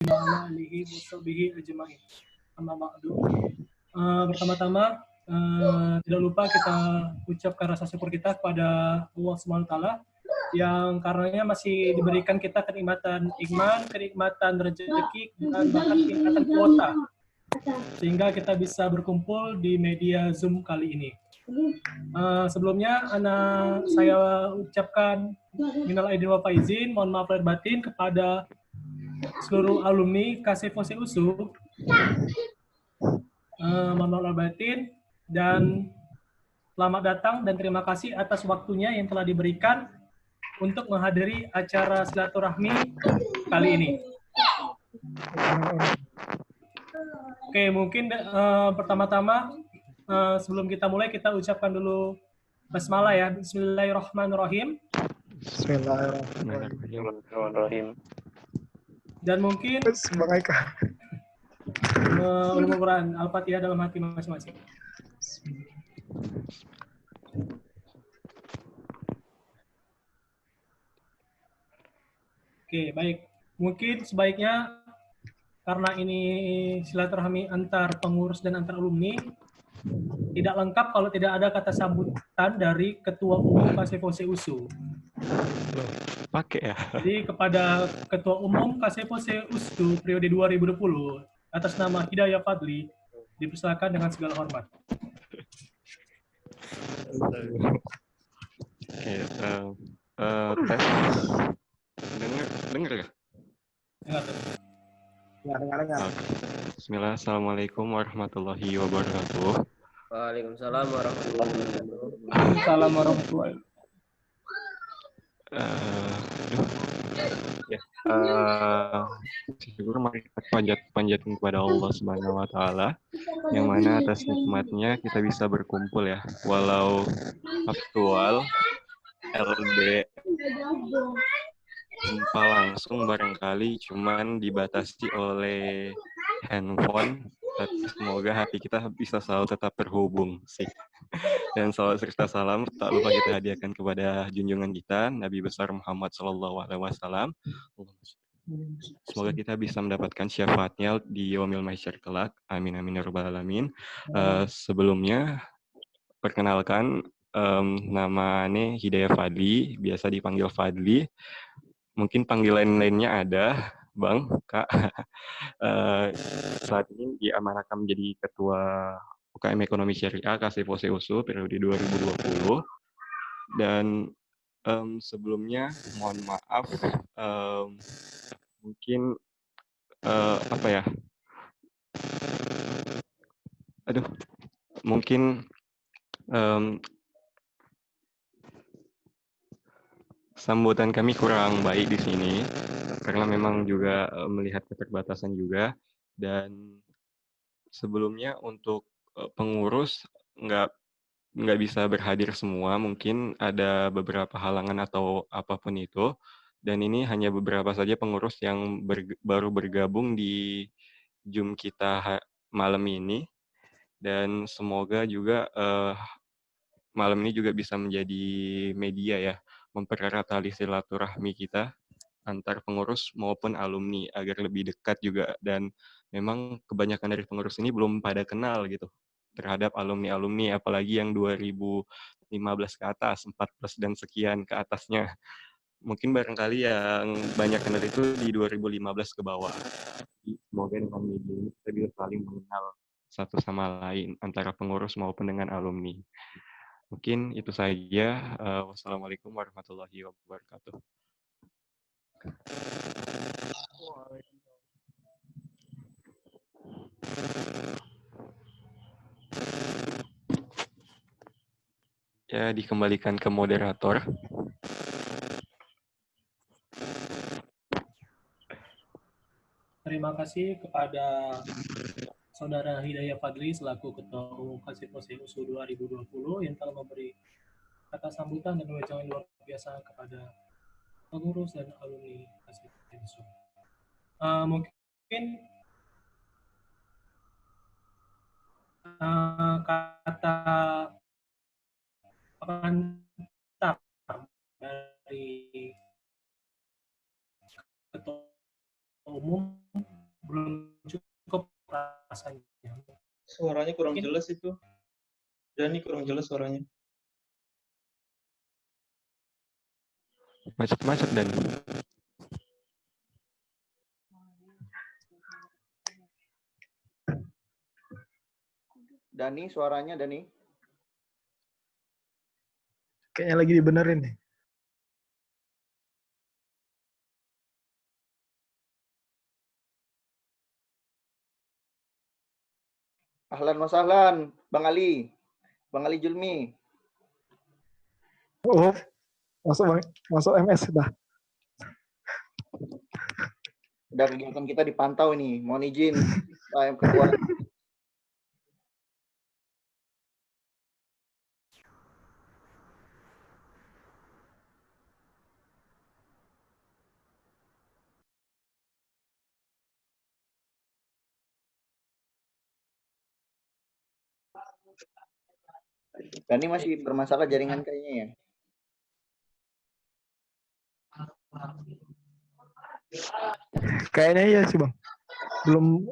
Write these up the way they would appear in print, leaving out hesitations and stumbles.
ala alihi washabihi ajmain. Amma ba'du. Pertama-tama tidak lupa kita ucapkan rasa syukur kita kepada Allah SWT yang karenanya masih diberikan kita kenikmatan iman, kenikmatan rezeki, dan bahkan kenikmatan kuota sehingga kita bisa berkumpul di media Zoom kali ini. Sebelumnya saya ucapkan minal aidin wal faizin, mohon maaf lahir batin kepada seluruh alumni KSFOC USU. Mohon maaf lahir batin dan selamat datang dan terima kasih atas waktunya yang telah diberikan untuk menghadiri acara silaturahmi kali ini. Oke, mungkin pertama-tama sebelum kita mulai kita ucapkan dulu basmalah ya. Bismillahirrahmanirrahim. Bismillahirrahmanirrahim. Dan mungkin ulumul Quran Al-Fatihah dalam hati masing-masing. Oke, baik. Mungkin sebaiknya karena ini silaturahmi antar pengurus dan antar alumni, tidak lengkap kalau tidak ada kata sambutan dari Ketua Umum KSFOC USU. Pakai ya. Jadi kepada Ketua Umum KSFOC USU periode 2020 atas nama Hidayah Fadli dipersilakan dengan segala hormat. Oke, tes. Dengar ya? Dengar. Bismillah, assalamualaikum warahmatullahi wabarakatuh. Waalaikumsalam warahmatullahi wabarakatuh. Waalaikumsalam warahmatullahi Syukur mari kita panjatkan kepada Allah Subhanahu wa taala yang mana atas nikmatnya kita bisa berkumpul ya, walau virtual LB jumpa langsung barangkali cuman dibatasi oleh handphone, tapi semoga hati kita bisa selalu tetap terhubung sih. Dan salawat serta salam tak lupa kita hadiahkan kepada junjungan kita Nabi besar Muhammad SAW. Semoga kita bisa mendapatkan syafaatnya di yaumil mahsyar kelak. Amin amin ya rabbal alamin. Sebelumnya perkenalkan, nama ini Hidayah Fadli, biasa dipanggil Fadli. Mungkin panggilan lainnya ada, Bang, Kak. Saat ini diamanahkan menjadi Ketua UKM Ekonomi Syariah KSFOC USU periode 2020. Dan sebelumnya mohon maaf, mungkin mungkin sambutan kami kurang baik di sini karena memang juga melihat keterbatasan juga. Dan sebelumnya untuk pengurus nggak bisa berhadir semua, mungkin ada beberapa halangan atau apapun itu. Dan ini hanya beberapa saja pengurus yang baru bergabung di Zoom kita malam ini. Dan semoga juga malam ini juga bisa menjadi media ya, mempererat tali silaturahmi kita antar pengurus maupun alumni agar lebih dekat juga. Dan memang kebanyakan dari pengurus ini belum pada kenal gitu terhadap alumni-alumni, apalagi yang 2015 ke atas, 14 dan sekian ke atasnya. Mungkin barangkali yang banyak kenal itu di 2015 ke bawah. Semoga dengan media ini kita bisa saling mengenal satu sama lain antara pengurus maupun dengan alumni. Mungkin itu saja. Wassalamualaikum warahmatullahi wabarakatuh. Ya, dikembalikan ke moderator. Terima kasih kepada Saudara Hidayah Fadli selaku Ketua Umum KSFOC USU 2020 yang telah memberi kata sambutan dan wejangan luar biasa kepada pengurus dan alumni KSFOC USU. Mungkin kata pengantar dari Ketua Umum rasanya. Suaranya kurang Mungkin- jelas itu. Dani kurang jelas suaranya. Macet-macet dan Dani, suaranya Dani. Kayaknya lagi dibenerin nih. Ahlan wasahlan, Bang Ali. Bang Ali Julmi. Oh, masuk MS sudah. Udah kegiatan kita dipantau ini. Mohon izin, Pak Ketua. Dani masih bermasalah jaringan kayaknya ya. Kayaknya iya sih Bang. Belum.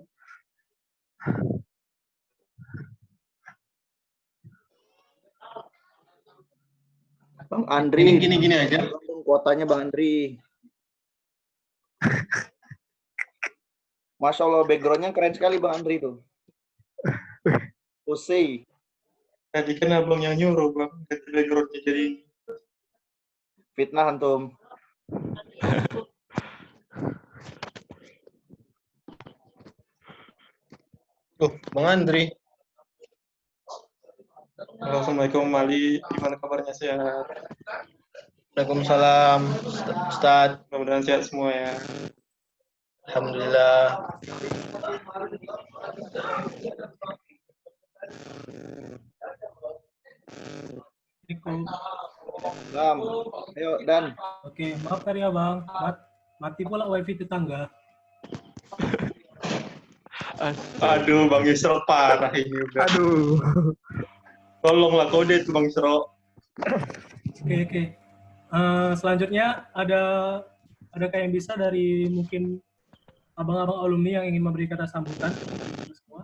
Bang Andri. Gini aja. Kuotanya Bang Andri. Masya Allah, backgroundnya keren sekali Bang Andri tuh. Pusing. Tadi kan abang yang nyuruh bang, ganti backgroundnya jadi Fitnah antum. Bang Andri. Halo, Assalamualaikum Ali, gimana kabarnya, sehat? Waalaikumsalam Ustadz, mudah-mudahan sehat semua ya. Alhamdulillah. Assalamualaikum. Salam. Ayo Dan. Oke, maaf ya Bang. Mati pula wifi tetangga. Aduh, Bang Yusro parah ini udah. Aduh. Tolonglah kode itu Bang Yusro. Oke. Selanjutnya ada kayak yang bisa dari mungkin abang-abang alumni yang ingin memberi kata sambutan semua.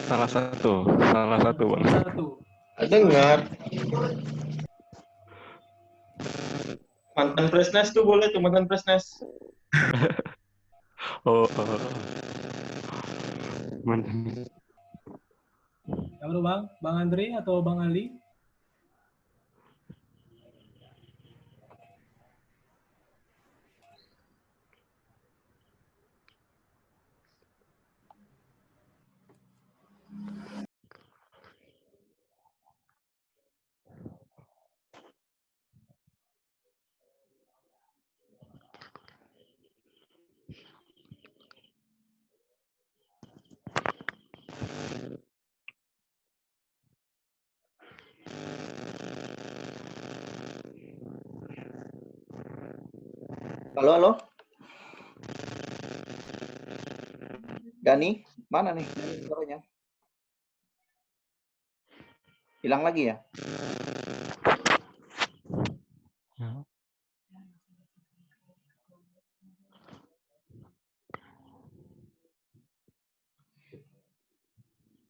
salah satu Bang. Satu. Dengar. Mantan Presnes tuh boleh tuh, mantan Presnes. Oh. Mantap. Yang baru Bang Andri atau Bang Ali? Halo. Dani, mana nih suaranya? Hilang lagi ya?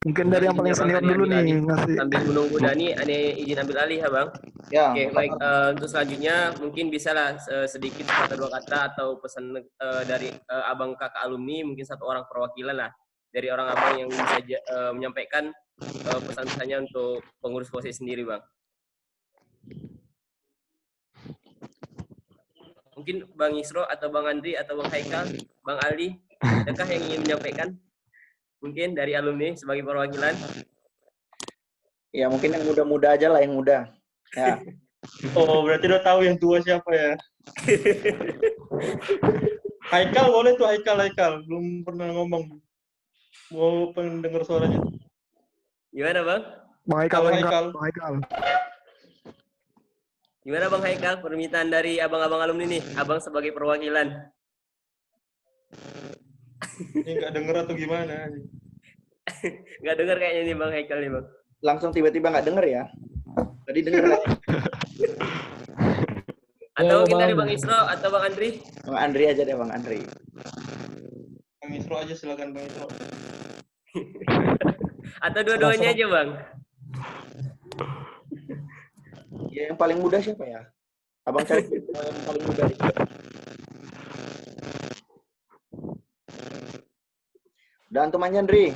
Mungkin dari yang paling senior dulu nih ngasih. Sambil menunggu Dani, Ane izin ambil alih ya Bang. Ya. Oke, baik. Untuk selanjutnya mungkin bisalah sedikit kata dua kata atau pesan dari abang kakak alumni, mungkin satu orang perwakilan lah dari orang abang yang bisa menyampaikan pesan-pesannya untuk pengurus POSI sendiri Bang. Mungkin Bang Yusro atau Bang Andri atau Bang Haikal, Bang Ali, adakah yang ingin menyampaikan? Mungkin dari alumni sebagai perwakilan. Ya mungkin yang muda-muda aja lah, yang muda. Ya. Oh, berarti udah tahu yang tua siapa ya? Haikal boleh tuh, Haikal. Belum pernah ngomong. Mau pendengar suaranya. Gimana Bang? Bang Haikal. Gimana Bang Haikal, permintaan dari abang-abang alumni nih, abang sebagai perwakilan. Ini nggak denger atau gimana? Nggak dengar kayaknya nih Bang Haikal nih Bang. Langsung tiba-tiba nggak denger ya? Tadi denger. Atau mungkin dari Bang Isro atau Bang Andri? Bang Andri aja deh, Bang Andri. Bang Isro aja, silakan Bang Isro. Atau dua-duanya aja, Bang? Ya, yang paling muda siapa ya? Abang cari yang paling muda nih. Dan teman Andri,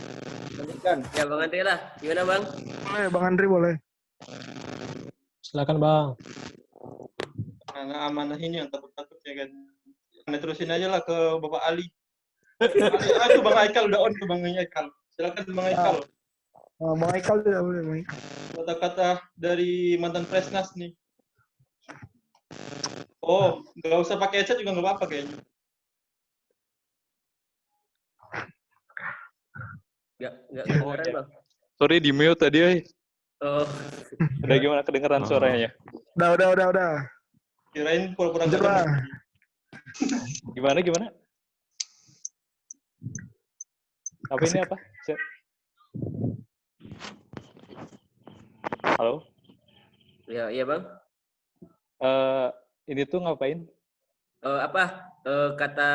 lanjutkan. Ya, Bang Andri lah. Gimana, Bang? Boleh, Bang Andri boleh. Silakan Bang. Nah, amanah ini yang takut-takut ya kan. Anda terusin aja lah ke Bapak Ali. Ali, tuh Bang Haikal udah on tuh Bang Haikal. Silakan Bang Haikal. Bang Haikal tidak boleh, Bang Haikal. Kata-kata dari mantan Presnas nih. Oh, nggak usah pakai headset juga nggak apa-apa kayaknya. Nggak kedengeran, Bang. Sorry di mute tadi, Oh, Udah gimana kedengeran suaranya? Udah. Kirain pura-pura nggak Jerah. dengar. Gimana? Apa ini apa? Halo? iya, Bang. Ini tuh ngapain? Kata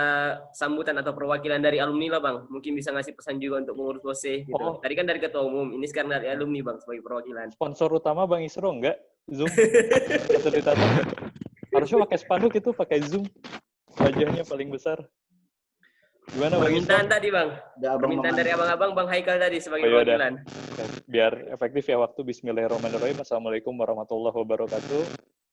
sambutan atau perwakilan dari alumni lah, Bang. Mungkin bisa ngasih pesan juga untuk pengurus OSIS gitu. Oh. Tadi kan dari ketua umum, ini sekarang dari alumni, Bang, sebagai perwakilan. Sponsor utama Bang Isro enggak? Zoom? Fasilitator? Harusnya pakai spanduk itu, pakai Zoom. Wajahnya paling besar. Gimana Bang Isro? Permintaan tadi, Bang. Ada abang Permintaan dari abang-abang, Bang Haikal tadi sebagai Oh, yaudah. perwakilan. Biar efektif ya waktu. Bismillahirrahmanirrahim. Assalamualaikum warahmatullahi wabarakatuh.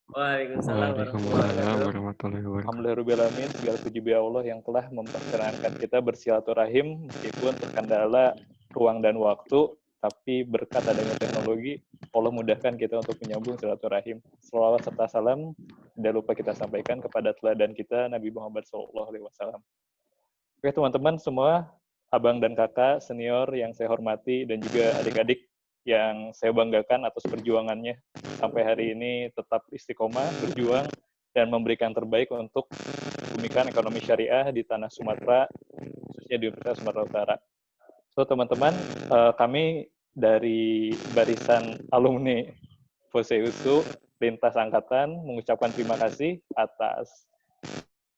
Waalaikumsalam Waalaikumsalam warahmatullahi wabarakatuh. Alhamdulillahirrahmanirrahim. Segala puji bagi Allah yang telah memperkenankan kita bersilaturahim meskipun terkendala ruang dan waktu, tapi berkat adanya teknologi, Allah mudahkan kita untuk menyambung silaturahim. Shalawat serta salam tidak lupa kita sampaikan kepada teladan kita Nabi Muhammad SAW. Oke teman-teman semua, abang dan kakak senior yang saya hormati dan juga adik-adik yang saya banggakan atas perjuangannya sampai hari ini tetap istiqomah, berjuang, dan memberikan terbaik untuk membumikan ekonomi syariah di tanah Sumatera, khususnya di Universitas Sumatera Utara. So, teman-teman, kami dari barisan alumni FOSEUSU lintas angkatan mengucapkan terima kasih atas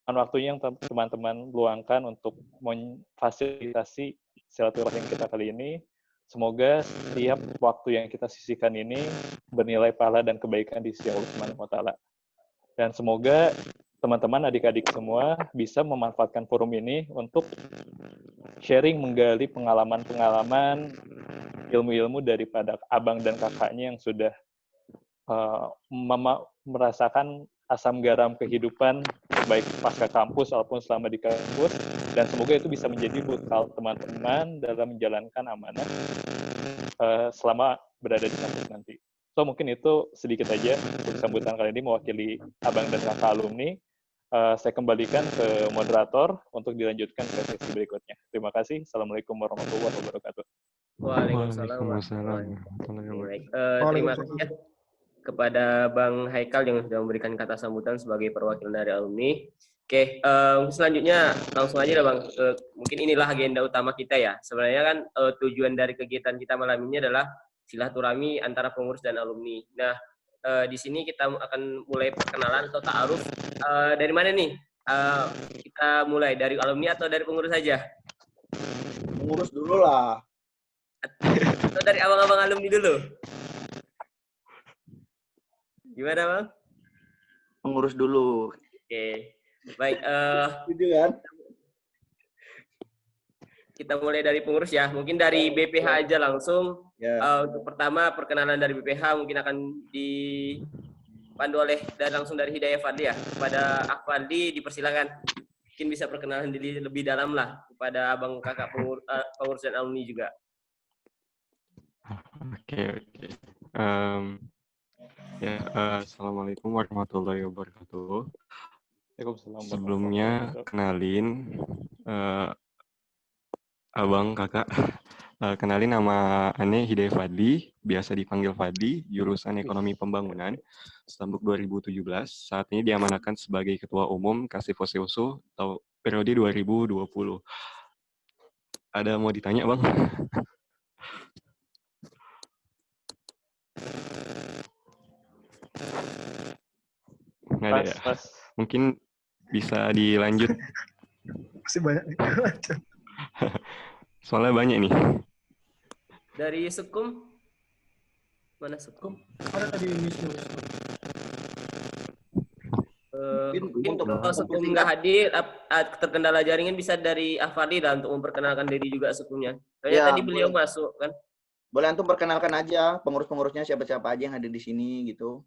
waktunya yang teman-teman luangkan untuk memfasilitasi silaturahim kita kali ini. Semoga setiap waktu yang kita sisihkan ini bernilai pahala dan kebaikan di sisi Allah Subhanahu wa Ta'ala. Dan semoga teman-teman adik-adik semua bisa memanfaatkan forum ini untuk sharing, menggali pengalaman-pengalaman, ilmu-ilmu daripada abang dan kakaknya yang sudah merasakan asam garam kehidupan baik pasca kampus ataupun selama di kampus, dan semoga itu bisa menjadi bekal teman-teman dalam menjalankan amanah selama berada di kampus nanti. So mungkin itu sedikit aja untuk sambutan kali ini mewakili abang dan kakak alumni. Saya kembalikan ke moderator untuk dilanjutkan ke sesi berikutnya. Terima kasih. Assalamualaikum warahmatullahi wabarakatuh. Waalaikumsalam warahmatullahi wabarakatuh. Terima kasih ya kepada Bang Haikal yang sudah memberikan kata sambutan sebagai perwakilan dari alumni. Oke, selanjutnya langsung aja lah Bang. Mungkin inilah agenda utama kita ya. Sebenarnya kan tujuan dari kegiatan kita malam ini adalah silaturahmi antara pengurus dan alumni. Nah, di sini kita akan mulai perkenalan atau ta'aruf. Dari mana nih? Kita mulai dari alumni atau dari pengurus saja? Pengurus dulu lah. Atau dari abang-abang alumni dulu? Gimana Bang? Pengurus dulu. Oke, baik. Gitu kan? Kita mulai dari pengurus ya. Mungkin dari BPH aja langsung. Ya. Untuk pertama perkenalan dari BPH mungkin akan dipandu oleh dan langsung dari Hidayah Fadli ya. Kepada Akfadli dipersilakan. Mungkin bisa perkenalan diri lebih dalam lah kepada abang kakak pengurus dan alumni juga. Oke. Assalamualaikum warahmatullahi wabarakatuh. Sebelumnya kenalin abang kakak. Kenalin nama Ane Hidayah Fadli, biasa dipanggil Fadli, jurusan Ekonomi Pembangunan, Stambuk 2017. Saat ini diamanahkan sebagai Ketua Umum Kasih FOSEUSU atau periode 2020. Ada mau ditanya, Bang? Nggak ada ya? Mungkin bisa dilanjut. Masih banyak. Soalnya banyak nih. Dari Sukum, mana Sukum? Ada tadi Wisnu. Mungkin untuk kalau Sukum nggak hadir, terkendala jaringan bisa dari Afadi lah untuk memperkenalkan diri juga Sukumnya. Soalnya Ya, tadi beliau masuk kan. boleh antum perkenalkan aja pengurus-pengurusnya siapa-siapa aja yang hadir di sini gitu.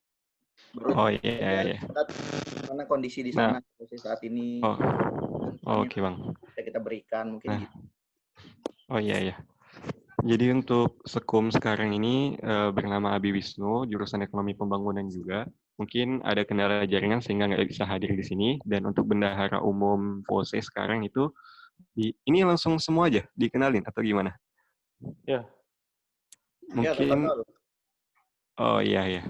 Oh iya. Mana kondisi di Nah. sana posisi saat ini. Oke Bang. Kita berikan mungkin Nah. gitu. Oh iya. Jadi untuk Sekum sekarang ini bernama Abi Wisnu, jurusan Ekonomi Pembangunan juga. Mungkin ada kendala jaringan sehingga nggak bisa hadir di sini. Dan untuk bendahara umum POSE sekarang itu, ini langsung semua aja dikenalin atau gimana? Ya. Mungkin, oh iya.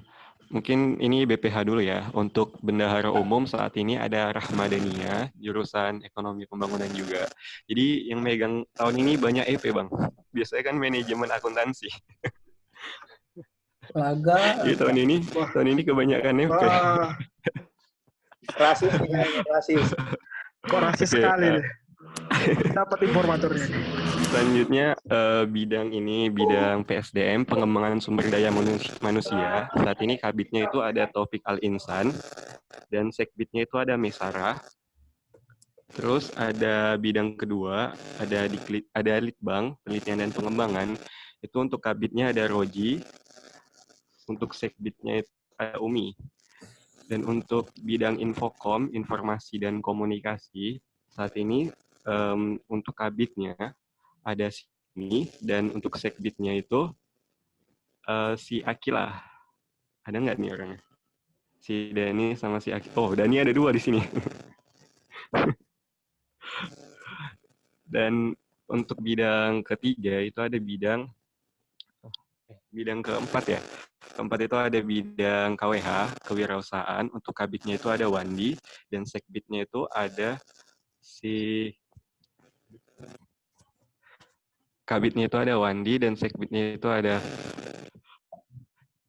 Mungkin ini BPH dulu ya. Untuk bendahara umum saat ini ada Rahmadania, jurusan Ekonomi Pembangunan juga. Jadi yang megang tahun ini banyak EP Bang. Biasanya kan manajemen akuntansi. Jadi tahun ini kebanyakan EP. Rasis. Kok rasis sekali deh. Dapat informatornya. Selanjutnya bidang PSDM, pengembangan sumber daya manusia. Saat ini kabitnya itu ada Taufik Al-Insan dan sekbitnya itu ada Mesara. Terus ada bidang kedua, ada Litbang, penelitian dan pengembangan. Itu untuk kabitnya ada Roji. Untuk sekbitnya itu ada Umi. Dan untuk bidang Infokom, informasi dan komunikasi, saat ini untuk kabitnya ada sini, dan untuk sekbitnya itu si Akila. Ada nggak nih orangnya? Si Dani sama si Akila. Oh, Dani ada 2 di sini. Dan untuk bidang ketiga itu ada bidang keempat ya. Keempat itu ada bidang KWH, kewirausahaan. Untuk kabitnya itu ada Wandi, dan sekbitnya itu ada kabitnya itu ada Wandi, dan sekbitnya itu ada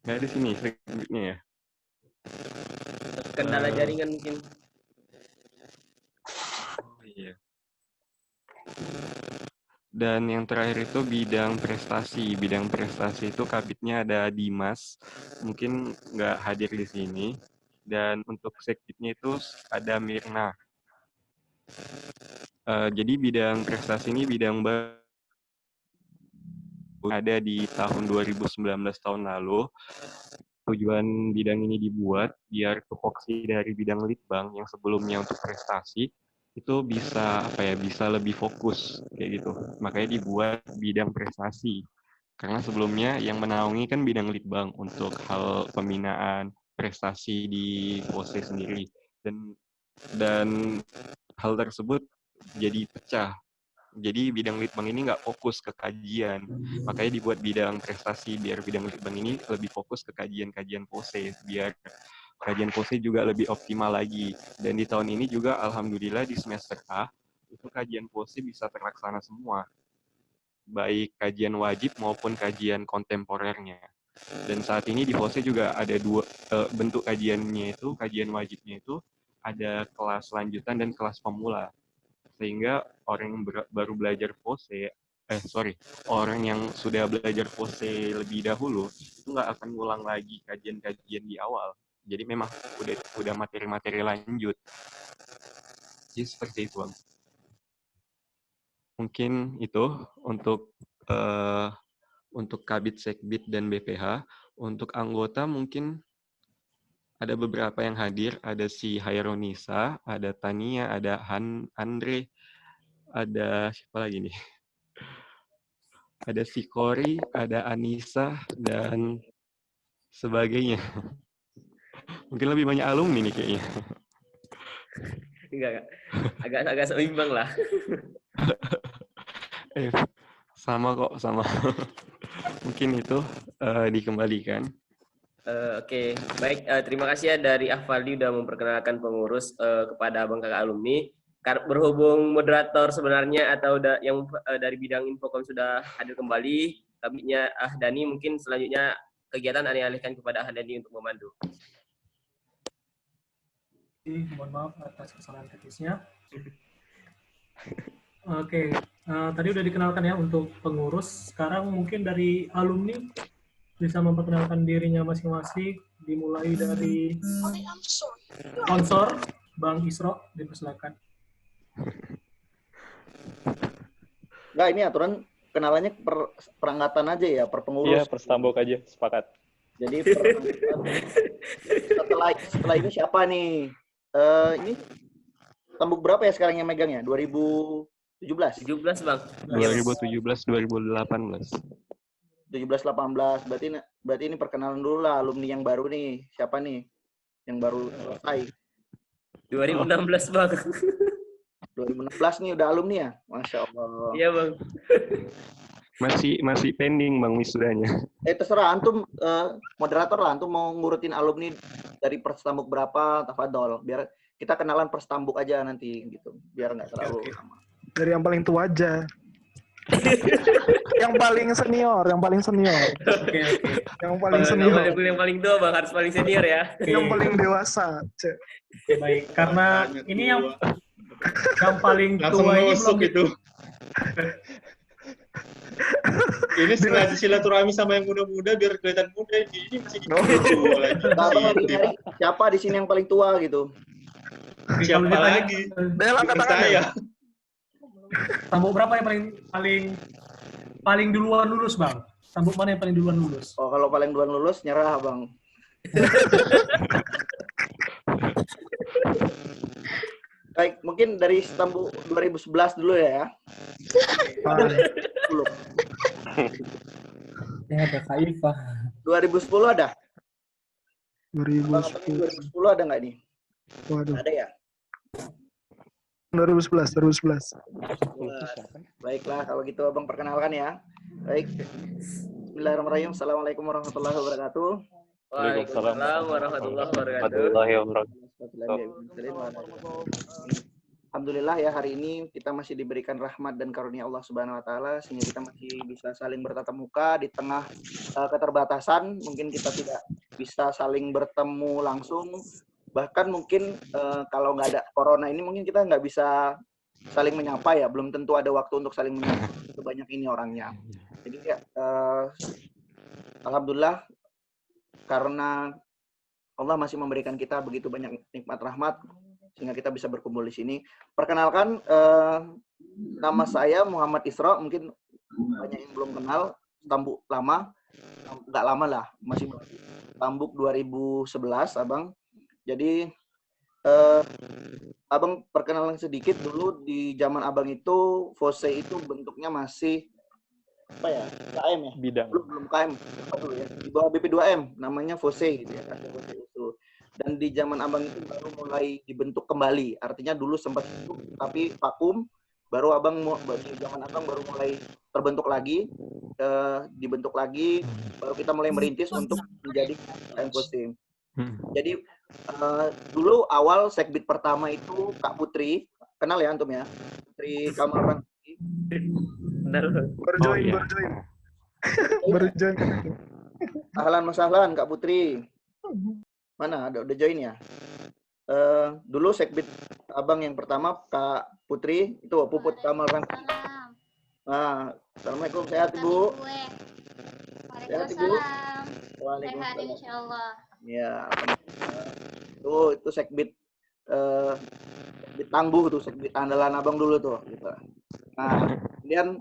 nggak ada sini sekbitnya ya. Kendala jaringan mungkin. Oh iya. Dan yang terakhir itu bidang prestasi. Bidang prestasi itu kabitnya ada Dimas, mungkin nggak hadir di sini. Dan untuk sekbitnya itu ada Mirna. Jadi bidang prestasi ini bidang baru ada di tahun 2019 tahun lalu. Tujuan bidang ini dibuat biar tupoksi dari bidang litbang yang sebelumnya untuk prestasi itu bisa lebih fokus kayak gitu. Makanya dibuat bidang prestasi. Karena sebelumnya yang menaungi kan bidang litbang untuk hal pembinaan prestasi di POSE sendiri, dan hal tersebut jadi pecah. Jadi bidang litbang ini nggak fokus ke kajian, makanya dibuat bidang prestasi biar bidang litbang ini lebih fokus ke kajian-kajian POSE, biar kajian POSE juga lebih optimal lagi. Dan di tahun ini juga alhamdulillah di semester A itu kajian POSE bisa terlaksana semua, baik kajian wajib maupun kajian kontemporernya. Dan saat ini di POSE juga ada 2 bentuk kajiannya itu. Kajian wajibnya itu ada kelas lanjutan dan kelas pemula. Sehingga orang yang baru belajar POSE, orang yang sudah belajar POSE lebih dahulu itu nggak akan ngulang lagi kajian-kajian di awal. Jadi memang udah materi-materi lanjut. Jadi seperti itu, Bang. Mungkin itu untuk kabit, sekbit, dan BPH. Untuk anggota mungkin ada beberapa yang hadir. Ada si Haironisa, ada Tania, ada Andre, ada siapa lagi nih? Ada si Kori, ada Anissa, dan sebagainya. Mungkin lebih banyak alumni nih kayaknya. Enggak. Agak seimbang lah. Sama kok, sama. Mungkin itu dikembalikan. Oke, baik. Terima kasih ya dari Afaldi udah memperkenalkan pengurus kepada abang kakak alumni. Berhubung moderator sebenarnya atau yang dari bidang Infokom sudah hadir kembali, kabitnya Ahdani, mungkin selanjutnya kegiatan alihkan kepada Ahdani untuk memandu. Mohon maaf atas kesalahan teknisnya. Oke, tadi udah dikenalkan ya untuk pengurus. Sekarang mungkin dari alumni bisa memperkenalkan dirinya masing-masing. Dimulai dari sponsor, Bang Isro, dipersilakan. Enggak, ini aturan kenalannya per perangkatan aja ya, per Iya, pengurus. perstambok aja, sepakat. Jadi setelah ini siapa nih? Ini tambuk berapa ya sekarang yang megang ya? 2017? 17 Bang. 2017 2018. 17 18. Berarti ini perkenalan dulu lah alumni yang baru nih. Siapa nih? Yang baru selesai. 2016 Bang. 2016 nih udah alumni ya? Masya Allah. Iya Bang. Masih pending Bang wisudanya. Terserah antum moderator lah, antum mau ngurutin alumni dari perstambuk berapa, tafadol. Biar kita kenalan perstambuk aja nanti gitu. Biar nggak terlalu lama. Dari yang paling tua aja. yang paling senior. Oke. Yang paling senior. Yang paling tua Bang, harus paling senior ya. Yang paling dewasa. Cek. Oke, baik. Karena ini yang paling langsung tua ini masuk belum itu. Ini sengaja silaturahmi sama yang muda-muda biar kelihatan muda. Ini masih gitu lagi. Siapa di sini yang paling tua gitu? Siapa lagi? Bel, angkat tangan. Saya. Tambuk berapa yang paling duluan lulus, Bang? Tambuk mana yang paling duluan lulus? Oh, kalau paling duluan lulus nyerah, Bang. Baik, mungkin dari tambuk 2011 dulu ya. Dulu. Yang ada Kaifah. 2010 ada? 2010. 2010 ada nggak nih? Waduh. Ada ya? 2011. Baiklah, kalau gitu Abang perkenalkan ya. Baik. Bismillahirrahmanirrahim. Assalamualaikum warahmatullahi wabarakatuh. Waalaikumsalam warahmatullahi wabarakatuh. Alhamdulillah ya, hari ini kita masih diberikan rahmat dan karunia Allah Subhanahu wa taala sehingga kita masih bisa saling bertatap muka di tengah keterbatasan. Mungkin kita tidak bisa saling bertemu langsung. Bahkan mungkin kalau nggak ada corona ini mungkin kita nggak bisa saling menyapa ya. Belum tentu ada waktu untuk saling menyapa. Sebanyak ini orangnya. Jadi ya, alhamdulillah karena Allah masih memberikan kita begitu banyak nikmat rahmat sehingga kita bisa berkumpul di sini. Perkenalkan, nama saya Muhammad Isro. Mungkin banyak yang belum kenal. Tambuk lama, nggak lama lah, masih tambuk 2011, Abang. Jadi, Abang perkenalan sedikit dulu. Di zaman Abang itu, FOSE itu bentuknya masih apa ya, KM ya? Bidang. Belum KM. Apa dulu ya? Di bawah BP2M, namanya FOSE gitu ya. Dan di zaman Abang itu baru mulai dibentuk kembali. Artinya dulu sempat hidup, tapi vakum. Baru di zaman Abang baru mulai terbentuk lagi, dibentuk lagi. Baru kita mulai merintis untuk menjadi KM FOSE. Jadi dulu awal sekbid pertama itu Kak Putri, kenal ya antum ya? Putri Kamal Rangki. Berjoin. Ahlan masahlan Kak Putri. Mana ada udah join ya? Dulu sekbid Abang yang pertama Kak Putri itu Puput Kamal Rangki. Nah, assalamualaikum, sehat Ibu. Sehat Ibu. Sehat insyaallah. Ya, itu sekbid tangguh tuh, sekbid andalan Abang dulu tuh gitu. Nah, kemudian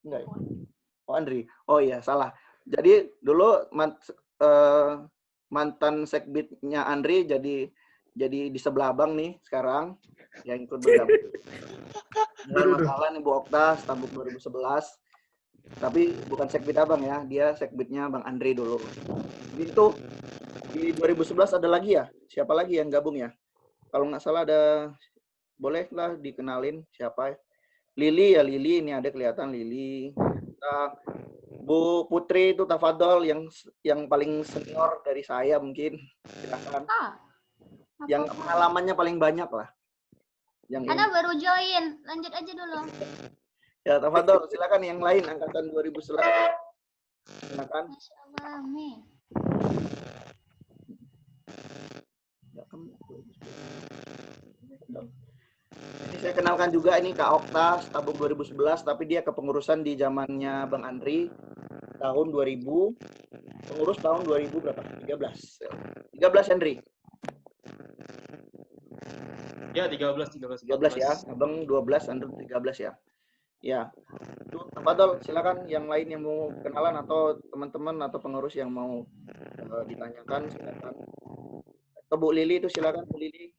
enggak ya? Oh, Andri. Oh iya, salah. Jadi dulu mantan sekbidnya Andri jadi di sebelah Abang nih sekarang yang ikut bergabung. Masalah Ibu Okta tambuk 2011. Tapi bukan sekbid Abang ya, dia sekbidnya Bang Andri dulu. Itu di 2011 ada lagi ya? Siapa lagi yang gabung ya? Kalau nggak salah ada, bolehlah dikenalin siapa? Lili ya, Lili ini ada kelihatan Lili. Bu Putri itu tafadhol yang paling senior dari saya mungkin. Silakan. Yang pengalamannya paling banyak lah. Ana baru join, lanjut aja dulu. Ya, tafadhol, silakan yang lain angkatan 2011. Silakan. Masyaallah, nih. Ini saya kenalkan juga ini Kak Okta, tabung 2011, tapi dia kepengurusan di zamannya Bang Andri tahun 2000, pengurus tahun 2000 berapa? 13. 13 Andri. Ya, 13 ya. Abang 12, Andri 13 ya. Ya. Tafadhol, silakan yang lain yang mau kenalan atau teman-teman atau pengurus yang mau ditanyakan silakan. Atau Bu Lili itu silakan Bu Lili.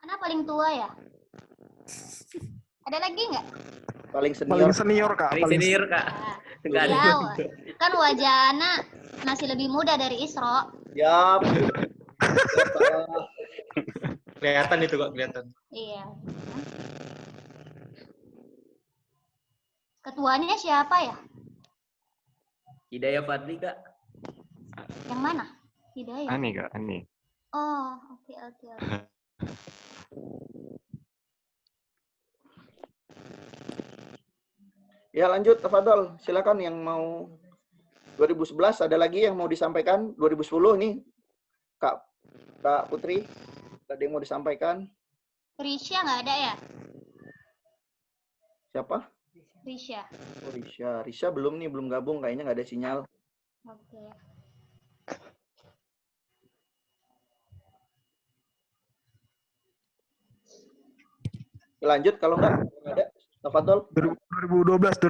Ana paling tua ya? Ada lagi nggak? Paling senior. Paling senior, Kak. Paling senior, Kak. Enggak ada. Ya, kan wajah Ana masih lebih muda dari Isro. Ya. Kelihatan itu kok, kelihatan. Iya. Ketuanya siapa ya? Hidayah Fadli, Kak. Yang mana? Hidayah. Aneh, Kak, aneh. Oh, oke. Ya lanjut, tafadhol. Silakan yang mau 2011 ada lagi yang mau disampaikan 2010 nih. Kak Putri, ada yang mau disampaikan? Risha nggak ada ya? Siapa? Risha. Oh, Risha belum nih, belum gabung kayaknya nggak ada sinyal. Oke. Lanjut kalau nggak ada. Tafadhol. 2012.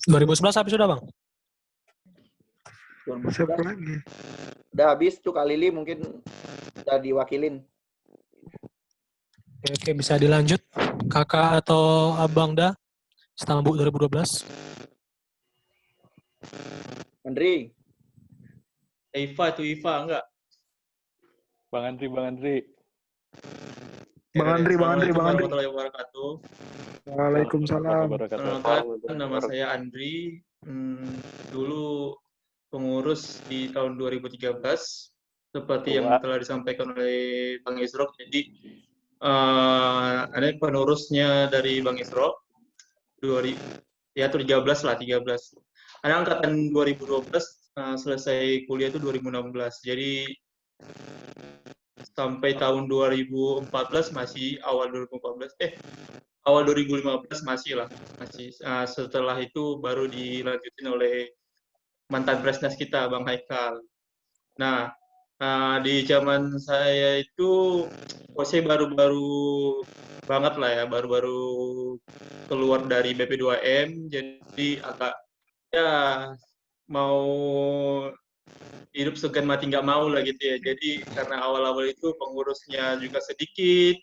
2011 habis sudah, Bang? Siapa lagi? Udah habis tuh Kak Lili mungkin udah diwakilin. Oke, bisa dilanjut. Kakak atau Abang dah? Istanbul 2012. Andri. Iva enggak? Bang Andri. Bang Andri. Warahmatullahi wabarakatuh. Waalaikumsalam. Perkenalkan, nama saya Andri. Dulu pengurus di tahun 2013, seperti yang telah disampaikan oleh Bang Isrok. Jadi ada penerusnya dari Bang Isrok. 13 lah, 13. Ada angkatan 2012, selesai kuliah itu 2016. Jadi sampai tahun 2014 masih awal 2015 masih. Setelah itu baru dilanjutin oleh mantan Presnas kita Bang Haikal. Nah, di zaman saya itu saya baru banget lah ya, baru keluar dari BP2M, jadi agak ya mau hidup segan mati nggak mau lah gitu ya. Jadi karena awal-awal itu pengurusnya juga sedikit,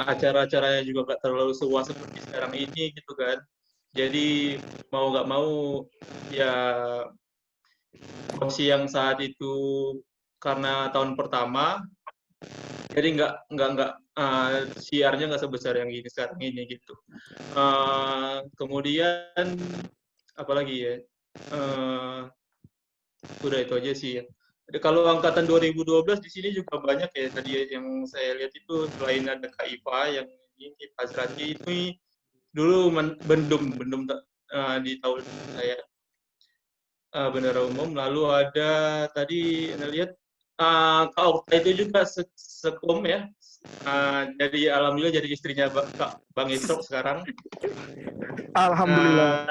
acara-acaranya juga nggak terlalu seluas seperti sekarang ini gitu kan. Jadi mau nggak mau ya posisi yang saat itu karena tahun pertama, jadi nggak siarnya nggak sebesar yang ini sekarang ini gitu. Kemudian apalagi ya? Udah itu aja sih ya. Kalau angkatan 2012 di sini juga banyak ya, tadi yang saya lihat itu selain ada Kak Iva yang ini Pak Zrati itu dulu bendum di tahun saya bendera umum. Lalu ada tadi Anda lihat Kak Okta itu juga sekom ya. Jadi alhamdulillah jadi istrinya Bang Isrok sekarang. Alhamdulillah.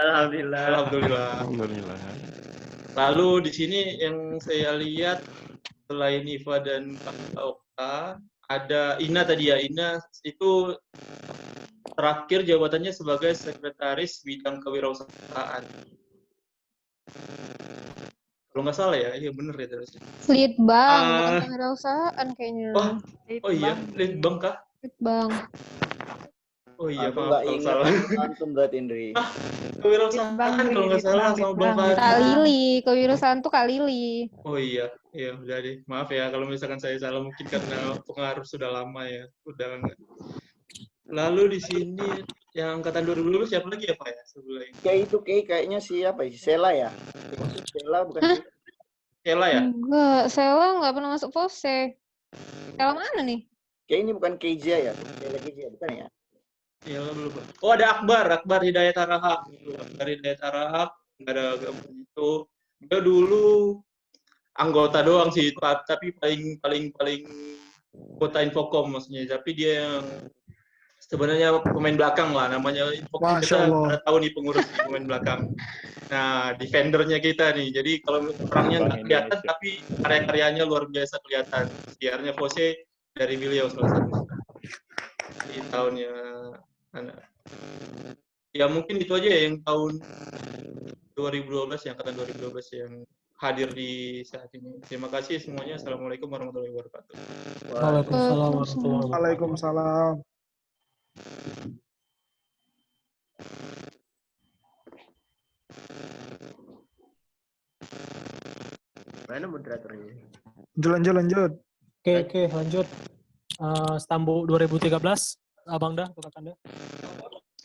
Lalu di sini yang saya lihat selain Iva dan Kak Okta, ada Ina tadi ya. Ina itu terakhir jabatannya sebagai sekretaris bidang kewirausahaan. Kalau nggak salah ya, iya bener ya terus. Litbang, bukan kewirausahaan kayaknya. Oh iya, Litbang kah? Litbang. Oh iya, Aku maaf nggak kalau ingat salah. langsung berarti Indri. Kewirausahaan kalau nggak salah sama Bang Fahri. Kak Lili, kewirausahaan tuh Kak Lili. Oh iya, udah deh. Maaf ya kalau misalkan saya salah, mungkin karena pengaruh sudah lama ya. Udah enggak. Lalu di sini yang angkatan 2012 siapa lagi ya Pak ya sebelum ini? Kayak itu kayaknya siapa ya? Sela ya? Sela bukan sih? Sela ya? Enggak, Sela nggak pernah masuk pose. Sela mana nih? Kayak ini bukan Keija ya? Sela Keija bukan ya? Sela belum. Oh ada Akbar Hidayat Arahak. Akbar Hidayat Arahak, nggak ada gabung itu. Dia dulu anggota doang sih, tapi paling kota Infocom maksudnya. Tapi dia yang sebenarnya pemain belakang lah, namanya Infocom. Masya Kita Allah. pada tahu nih pengurus di pemain belakang. Nah, defendernya kita nih. Jadi kalau orangnya Bank nggak kelihatan, Indonesia. tapi karya-karyanya luar biasa kelihatan. Siarnya Jose dari beliau salah satu di tahunnya. Ya mungkin itu aja ya yang tahun 2012, yang angkatan 2012 yang hadir di saat ini. Terima kasih semuanya. Assalamualaikum warahmatullahi wabarakatuh. Waalaikumsalam warahmatullahi wabarakatuh. Waalaikumsalam. Mana moderatornya? Lanjut. Oke, lanjut. Stambu 2013, Abang Dah, untuk Anda.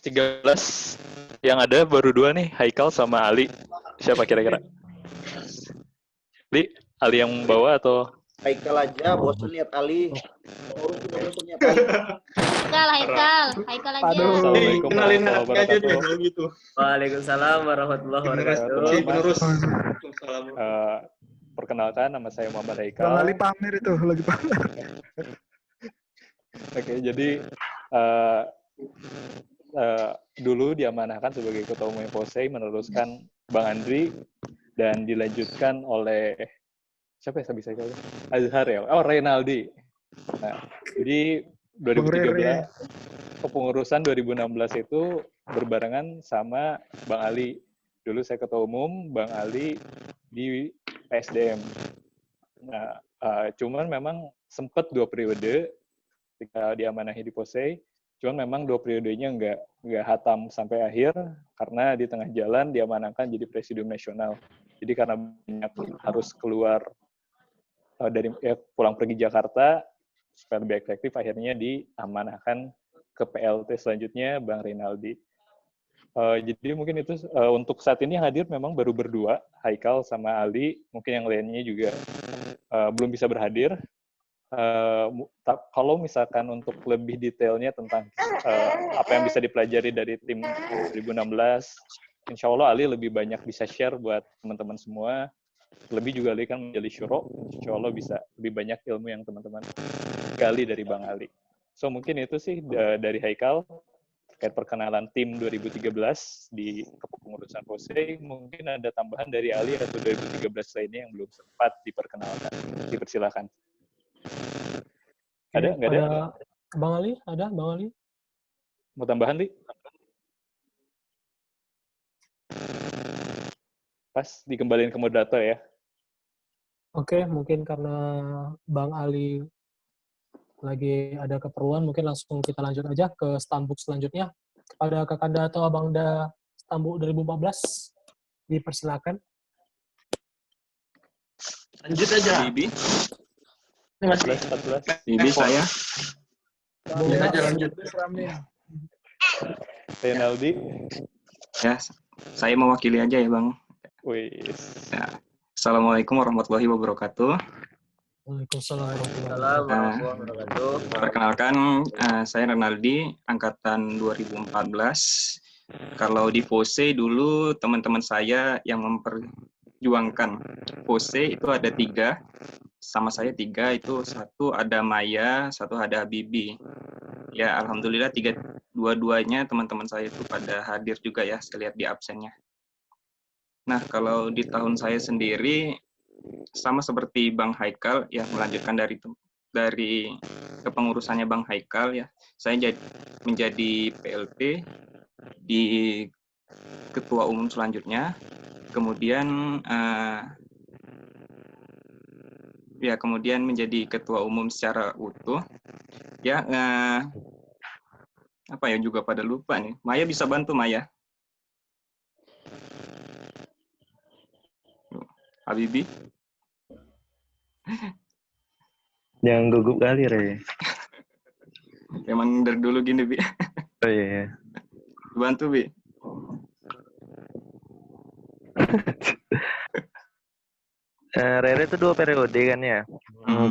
13 yang ada baru 2 nih, Haikal sama Ali. Siapa kira-kira? Li, Ali yang bawa atau? Haikal aja, bosan lihat Ali. Orang sudah bosan lihat Ali. Haikal aja. Assalamualaikum Kenalin warahmatullahi anaknya aja deh, wabarakatuh. kalau gitu. Waalaikumsalam warahmatullahi wabarakatuh. Penerus. Perkenalkan, nama saya Muhammad Bang Haikal. Ali pamer itu, lagi pamer. Oke, jadi dulu diamanahkan sebagai ketua umum FOSEI, meneruskan Bang Andri, dan dilanjutkan oleh siapa ya bisa kali? Azhar ya? Oh, Reynaldi. Nah, jadi 2013 kepengurusan 2016 itu berbarengan sama Bang Ali. Dulu saya ketua umum, Bang Ali di PSDM. Nah, cuman memang sempat 2 periode ketika diamanahi di POSEI, cuman memang 2 periodenya nggak hatam sampai akhir karena di tengah jalan diamanahkan jadi presidium nasional. Jadi karena banyak harus keluar pulang pergi Jakarta supaya lebih efektif, akhirnya diamanahkan ke PLT selanjutnya Bang Reynaldi. Jadi mungkin itu untuk saat ini hadir memang baru berdua, Haikal sama Ali. Mungkin yang lainnya juga belum bisa berhadir. Kalau misalkan untuk lebih detailnya tentang apa yang bisa dipelajari dari tim 2016, insya Allah Ali lebih banyak bisa share buat teman-teman semua. Lebih juga Ali kan menjadi syuro, insya Allah bisa lebih banyak ilmu yang teman-teman gali dari Bang Ali. So mungkin itu sih dari Haikal terkait perkenalan tim 2013 di kepengurusan POSEI. Mungkin ada tambahan dari Ali atau 2013 lainnya yang belum sempat diperkenalkan. Dipersilakan. Ada? Nggak ada? Bang Ali? Ada? Bang Ali? Mau tambahan, Li? Pas dikembaliin ke moderator ya. Oke, mungkin karena Bang Ali lagi ada keperluan, mungkin langsung kita lanjut aja ke stambuk selanjutnya. Kepada Kakanda atau Abang Da stambuk 2014, dipersilakan. Lanjut aja. Bibi. 14. Bibi saya. Lanjut aja, lanjut. Reynaldi. Ya, saya mewakili aja ya, Bang. Wis. Ya. Assalamualaikum warahmatullahi wabarakatuh. Waalaikumsalam warahmatullahi wabarakatuh. Perkenalkan, saya Renaldi, angkatan 2014. Kalau di POSEI dulu teman-teman saya yang memperjuangkan POSEI itu ada 3. Sama saya 3, itu 1 ada Maya, 1 ada Habibi. Ya, alhamdulillah dua-duanya teman-teman saya itu pada hadir juga ya, saya lihat di absennya. Nah, kalau di tahun saya sendiri sama seperti Bang Haikal ya, melanjutkan dari kepengurusannya Bang Haikal ya. Saya menjadi PLT di ketua umum selanjutnya. Kemudian kemudian menjadi ketua umum secara utuh. Ya, apa ya, juga pada lupa nih. Maya bisa bantu, Maya? Habibi? Jangan gugup kali, Re. Emang dari dulu gini, Bi. Oh iya. Bantu, Bi. Rere itu 2 periode kan ya.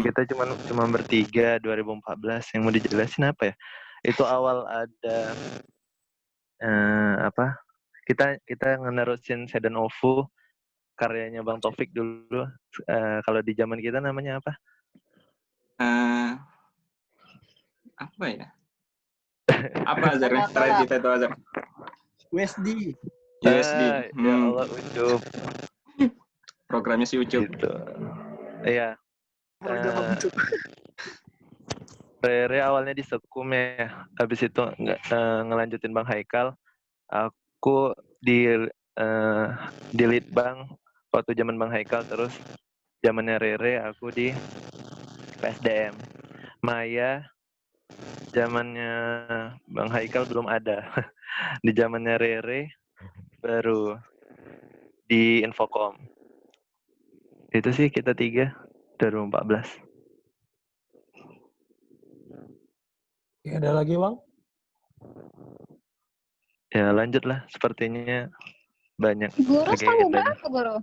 Kita cuma bertiga 2014. Yang mau dijelasin apa ya? Itu awal ada kita ngenerusin Sedan Ovu karyanya Bang Taufik dulu. Kalau di zaman kita namanya apa? Apa ya? Apa Azhar? Terakhir kita itu Azhar. USD. USD. Ya Allah, Ucup. Programnya si Ucup. Gitu. Iya. Rere awalnya di Sekum ya. Habis itu ngelanjutin Bang Haikal. Aku di Litbang waktu zaman Bang Haikal, terus zamannya Rere aku di PSDM. Maya zamannya Bang Haikal belum ada. Di zamannya Rere baru di Infocom. Itu sih kita 3 2014. Ya, ada lagi Bang? Ya lanjut lah, sepertinya banyak. Guru tahun berapa Guru?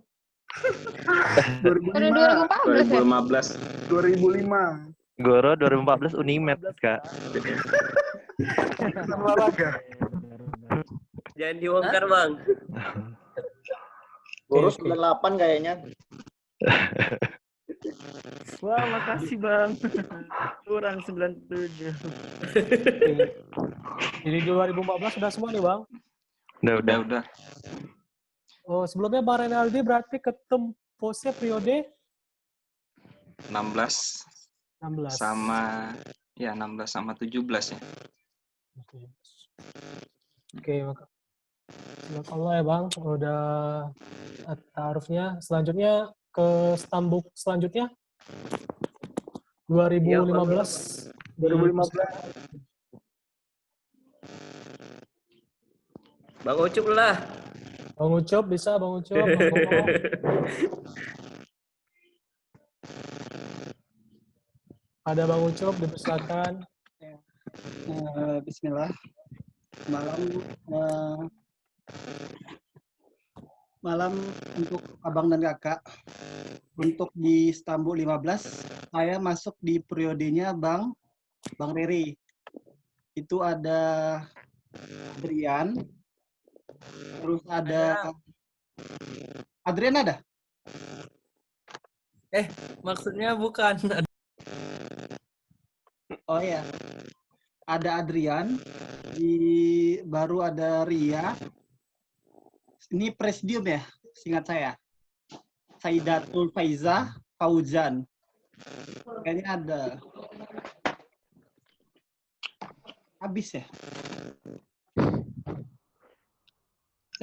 2014 ya? 2005. Goro 2014 Unimed, Kak. Olahraga. Jangan dibongkar, Bang. Guru 98 kayaknya. Wah, makasih Bang. Kurang 97. Jadi 2014 sudah semua nih Bang? Udah. Oh, sebelumnya Bang Renaldi berarti ketemu pose periode 16 sama 16 sama 17 ya. Oke, Allah ya Bang, udah taarufnya. Selanjutnya ke stambuk selanjutnya 2015. 2015. Bang Ucup lah. Bang Ucup bisa, Bang Ucup. Ada Bang Ucup, dipersilakan. Bismillah. Malam untuk abang dan kakak. Untuk di Stambuk 15, saya masuk di periodenya Bang Rere. Itu ada Adrian, terus ada Adrian ada? Maksudnya bukan. Oh ya, ada Adrian, baru ada Ria. Ini presidium ya, singkat saya. Saidatul Faizah Fauzan. Kayaknya ada. Habis ya?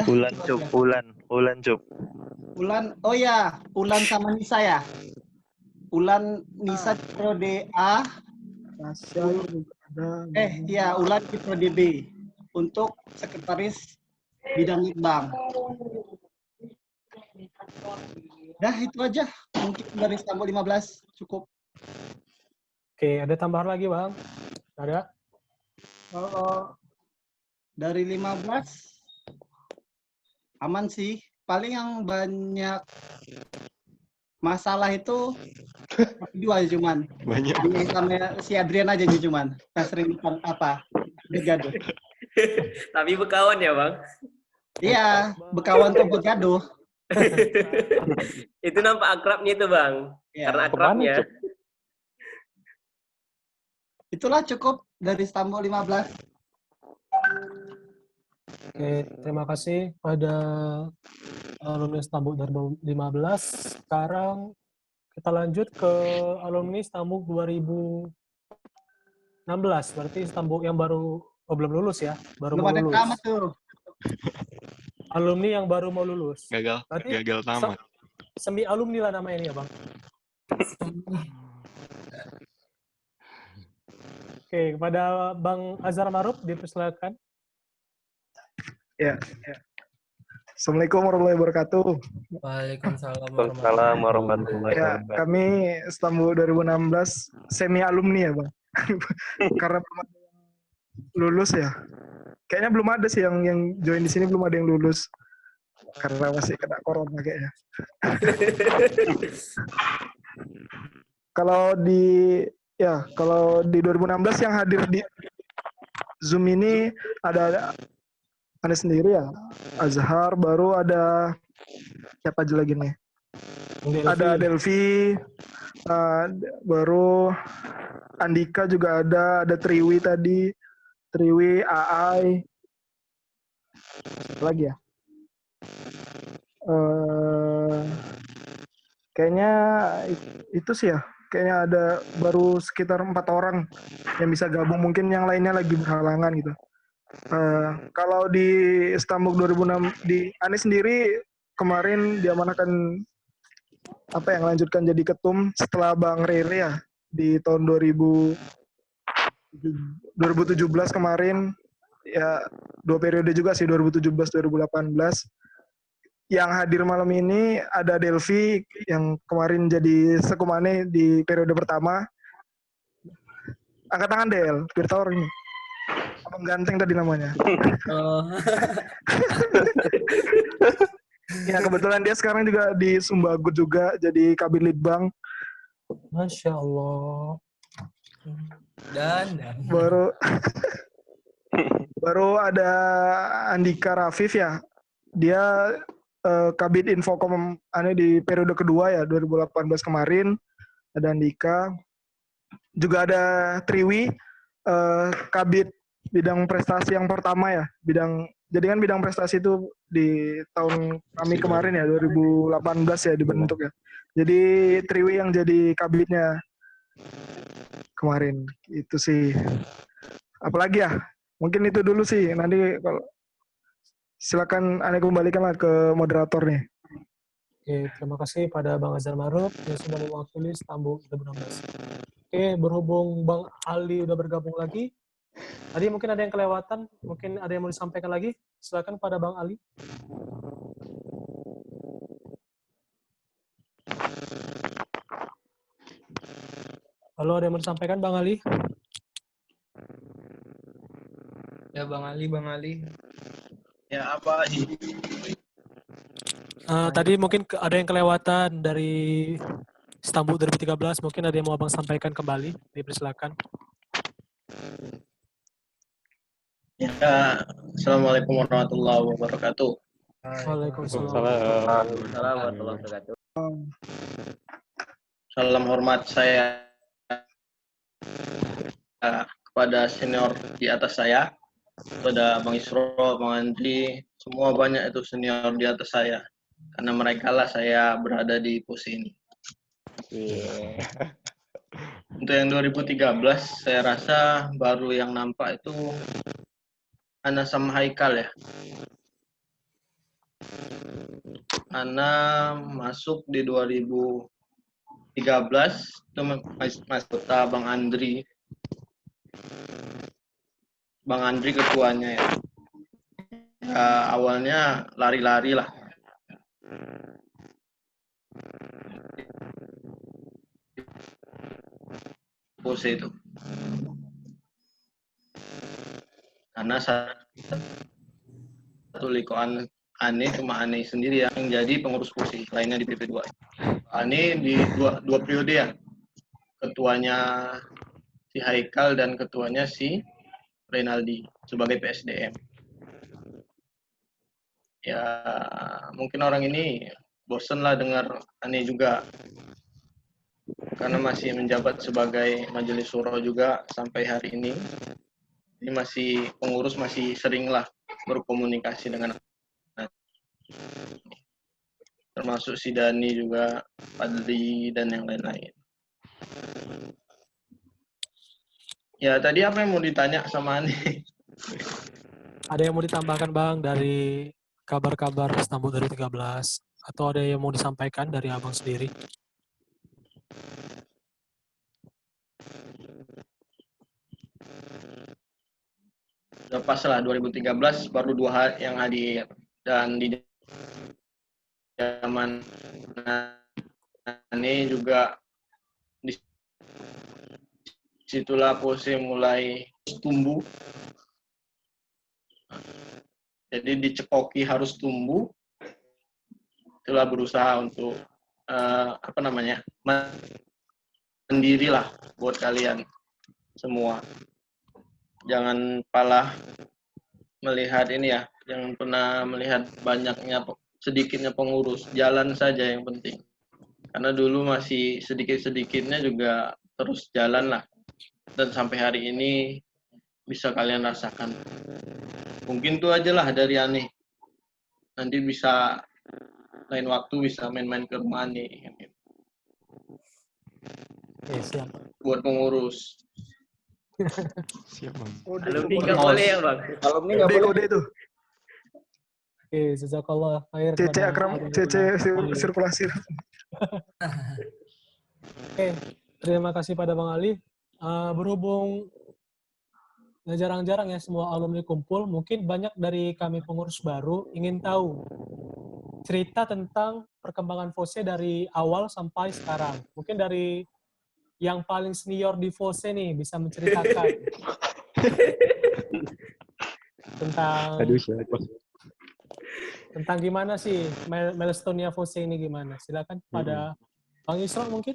Ulan Cup. Ulan, oh ya, Ulan sama Nisa ya. Ulan Nisa periode A. Ya, Ulan di periode B untuk sekretaris bidang litbang. Dah itu aja, mungkin dari Stambuk 15 cukup. Oke, ada tambahan lagi Bang? Ada? Kalau dari 15 aman sih. Paling yang banyak masalah itu 2 cuman. Banyak. Sama si Adrian aja cuman. Yang sering bergaduh. Tapi bekawan ya, Bang? Iya, bekawan tuh bergaduh. Itu nampak akrabnya itu, Bang. Ya. Karena akrabnya. Itulah cukup dari Stambuk 15. Oke, terima kasih pada alumni Stambuk 2015. Sekarang kita lanjut ke alumni Stambuk 2016. Berarti Stambuk yang baru belum lulus ya? Baru belum mau ada lulus. tamat tuh. Alumni yang baru mau lulus. Gagal tamat. Semi alumni lah namanya ini ya, Bang. Oke, kepada Bang Azhar Maruf dipersilakan. Ya. Assalamualaikum warahmatullahi wabarakatuh. Waalaikumsalam warahmatullahi wabarakatuh. Ya, kami Stambuk 2016 semi alumni ya, Bang. Karena belum ada yang lulus ya. Kayaknya belum ada sih yang join di sini, belum ada yang lulus. Karena masih kena corona kayaknya. Kalau di 2016 yang hadir di Zoom ini ada Ane sendiri ya, Azhar, baru ada siapa aja lagi nih? Ada Delvi, baru Andika juga ada Triwi tadi, Triwi, Aai, apa lagi ya? Kayaknya itu sih ya. Kayaknya ada baru sekitar 4 orang yang bisa gabung. Mungkin yang lainnya lagi berhalangan gitu. Kalau di Stambuk 2006 di Ane sendiri kemarin diamanahkan yang lanjutkan jadi ketum setelah Bang Rere ya di tahun 2017 kemarin ya, 2 periode juga sih, 2017-2018. Yang hadir malam ini ada Delvi yang kemarin jadi sekumane di periode pertama. Angkat tangan Del, biar tahu orang ini. Abang ganteng tadi namanya. Ya kebetulan dia sekarang juga di Sumbagut juga jadi Kabin Litbang. Masya Allah. Dan. Baru ada Andika Rafif ya. Dia Kabid Infokom Ane di periode kedua ya, 2018 kemarin. Ada Andika. Juga ada Triwi, Kabid bidang prestasi yang pertama ya. Jadi kan bidang prestasi itu di tahun kami kemarin ya, 2018 ya dibentuk ya. Jadi Triwi yang jadi kabidnya kemarin. Itu sih. Apalagi ya? Mungkin itu dulu sih. Nanti kalau silakan Anda kembalikanlah ke moderator nih. Oke, terima kasih pada Bang Azhar Maruf yang sudah mewakili Stambuk 2016. Oke, berhubung Bang Ali udah bergabung lagi, tadi mungkin ada yang kelewatan, mungkin ada yang mau disampaikan lagi. Silakan pada Bang Ali. Halo, ada yang mau disampaikan Bang Ali? Ya Bang Ali. Ya apa lagi? Tadi mungkin ada yang kelewatan dari Stambuk 2013, mungkin ada yang mau Abang sampaikan kembali, dipersilakan. Ya, Assalamualaikum warahmatullahi wabarakatuh. Waalaikumsalam warahmatullahi wabarakatuh. Salam hormat saya kepada senior di atas saya, kepada Bang Isro, Bang Andri, semua banyak itu senior di atas saya. Karena mereka lah saya berada di posisi ini. Untuk yang 2013, saya rasa baru yang nampak itu Ana sama Haikal ya. Ana masuk di 2013, itu masuk kota Bang Andri. Bang Andri ketuanya ya. Awalnya lari-lari lah. Pose itu. Karena satu liko Ane cuma Ane sendiri yang jadi pengurus kursi, lainnya di PP2. Ane di dua periode ya. Ketuanya si Haikal dan ketuanya si Renaldi sebagai PSDM. Ya, mungkin orang ini bosen lah dengar Ane juga. Karena masih menjabat sebagai Majelis Syuro juga sampai hari ini. Ini masih pengurus masih sering lah berkomunikasi dengan termasuk si Dani juga, Padli dan yang lain-lain. Ya tadi apa yang mau ditanya sama Ane? Ada yang mau ditambahkan Bang dari kabar-kabar Stambuk 2013 atau ada yang mau disampaikan dari Abang sendiri? Udah pas lah 2013 baru 2 hari yang hadir dan di zaman ini juga disitulah pose mulai tumbuh. Jadi dicekoki harus tumbuh. Itulah berusaha untuk mandirilah buat kalian semua. Jangan melihat ini ya, jangan pernah melihat sedikitnya pengurus, jalan saja yang penting. Karena dulu masih sedikit-sedikitnya juga terus jalan lah. Dan sampai hari ini bisa kalian rasakan. Mungkin itu aja lah dari Ani. Nanti bisa lain waktu bisa main-main ke rumah Ani. Oke, siap. Buat pengurus. Siap, Bang. Alumni nggak boleh ya, Bang? Alumni nggak boleh. Kode itu. Oke, jazakallah khair. CC kepada Akram, Abu CC Ali. sirkulasi. Oke, terima kasih pada Bang Ali. Berhubung jarang-jarang ya semua alumni kumpul, mungkin banyak dari kami pengurus baru ingin tahu cerita tentang perkembangan FOSE dari awal sampai sekarang. Mungkin dari yang paling senior di FOSE nih bisa menceritakan tentang gimana sih milestone-nya FOSE ini gimana. Silakan pada Bang Isra mungkin.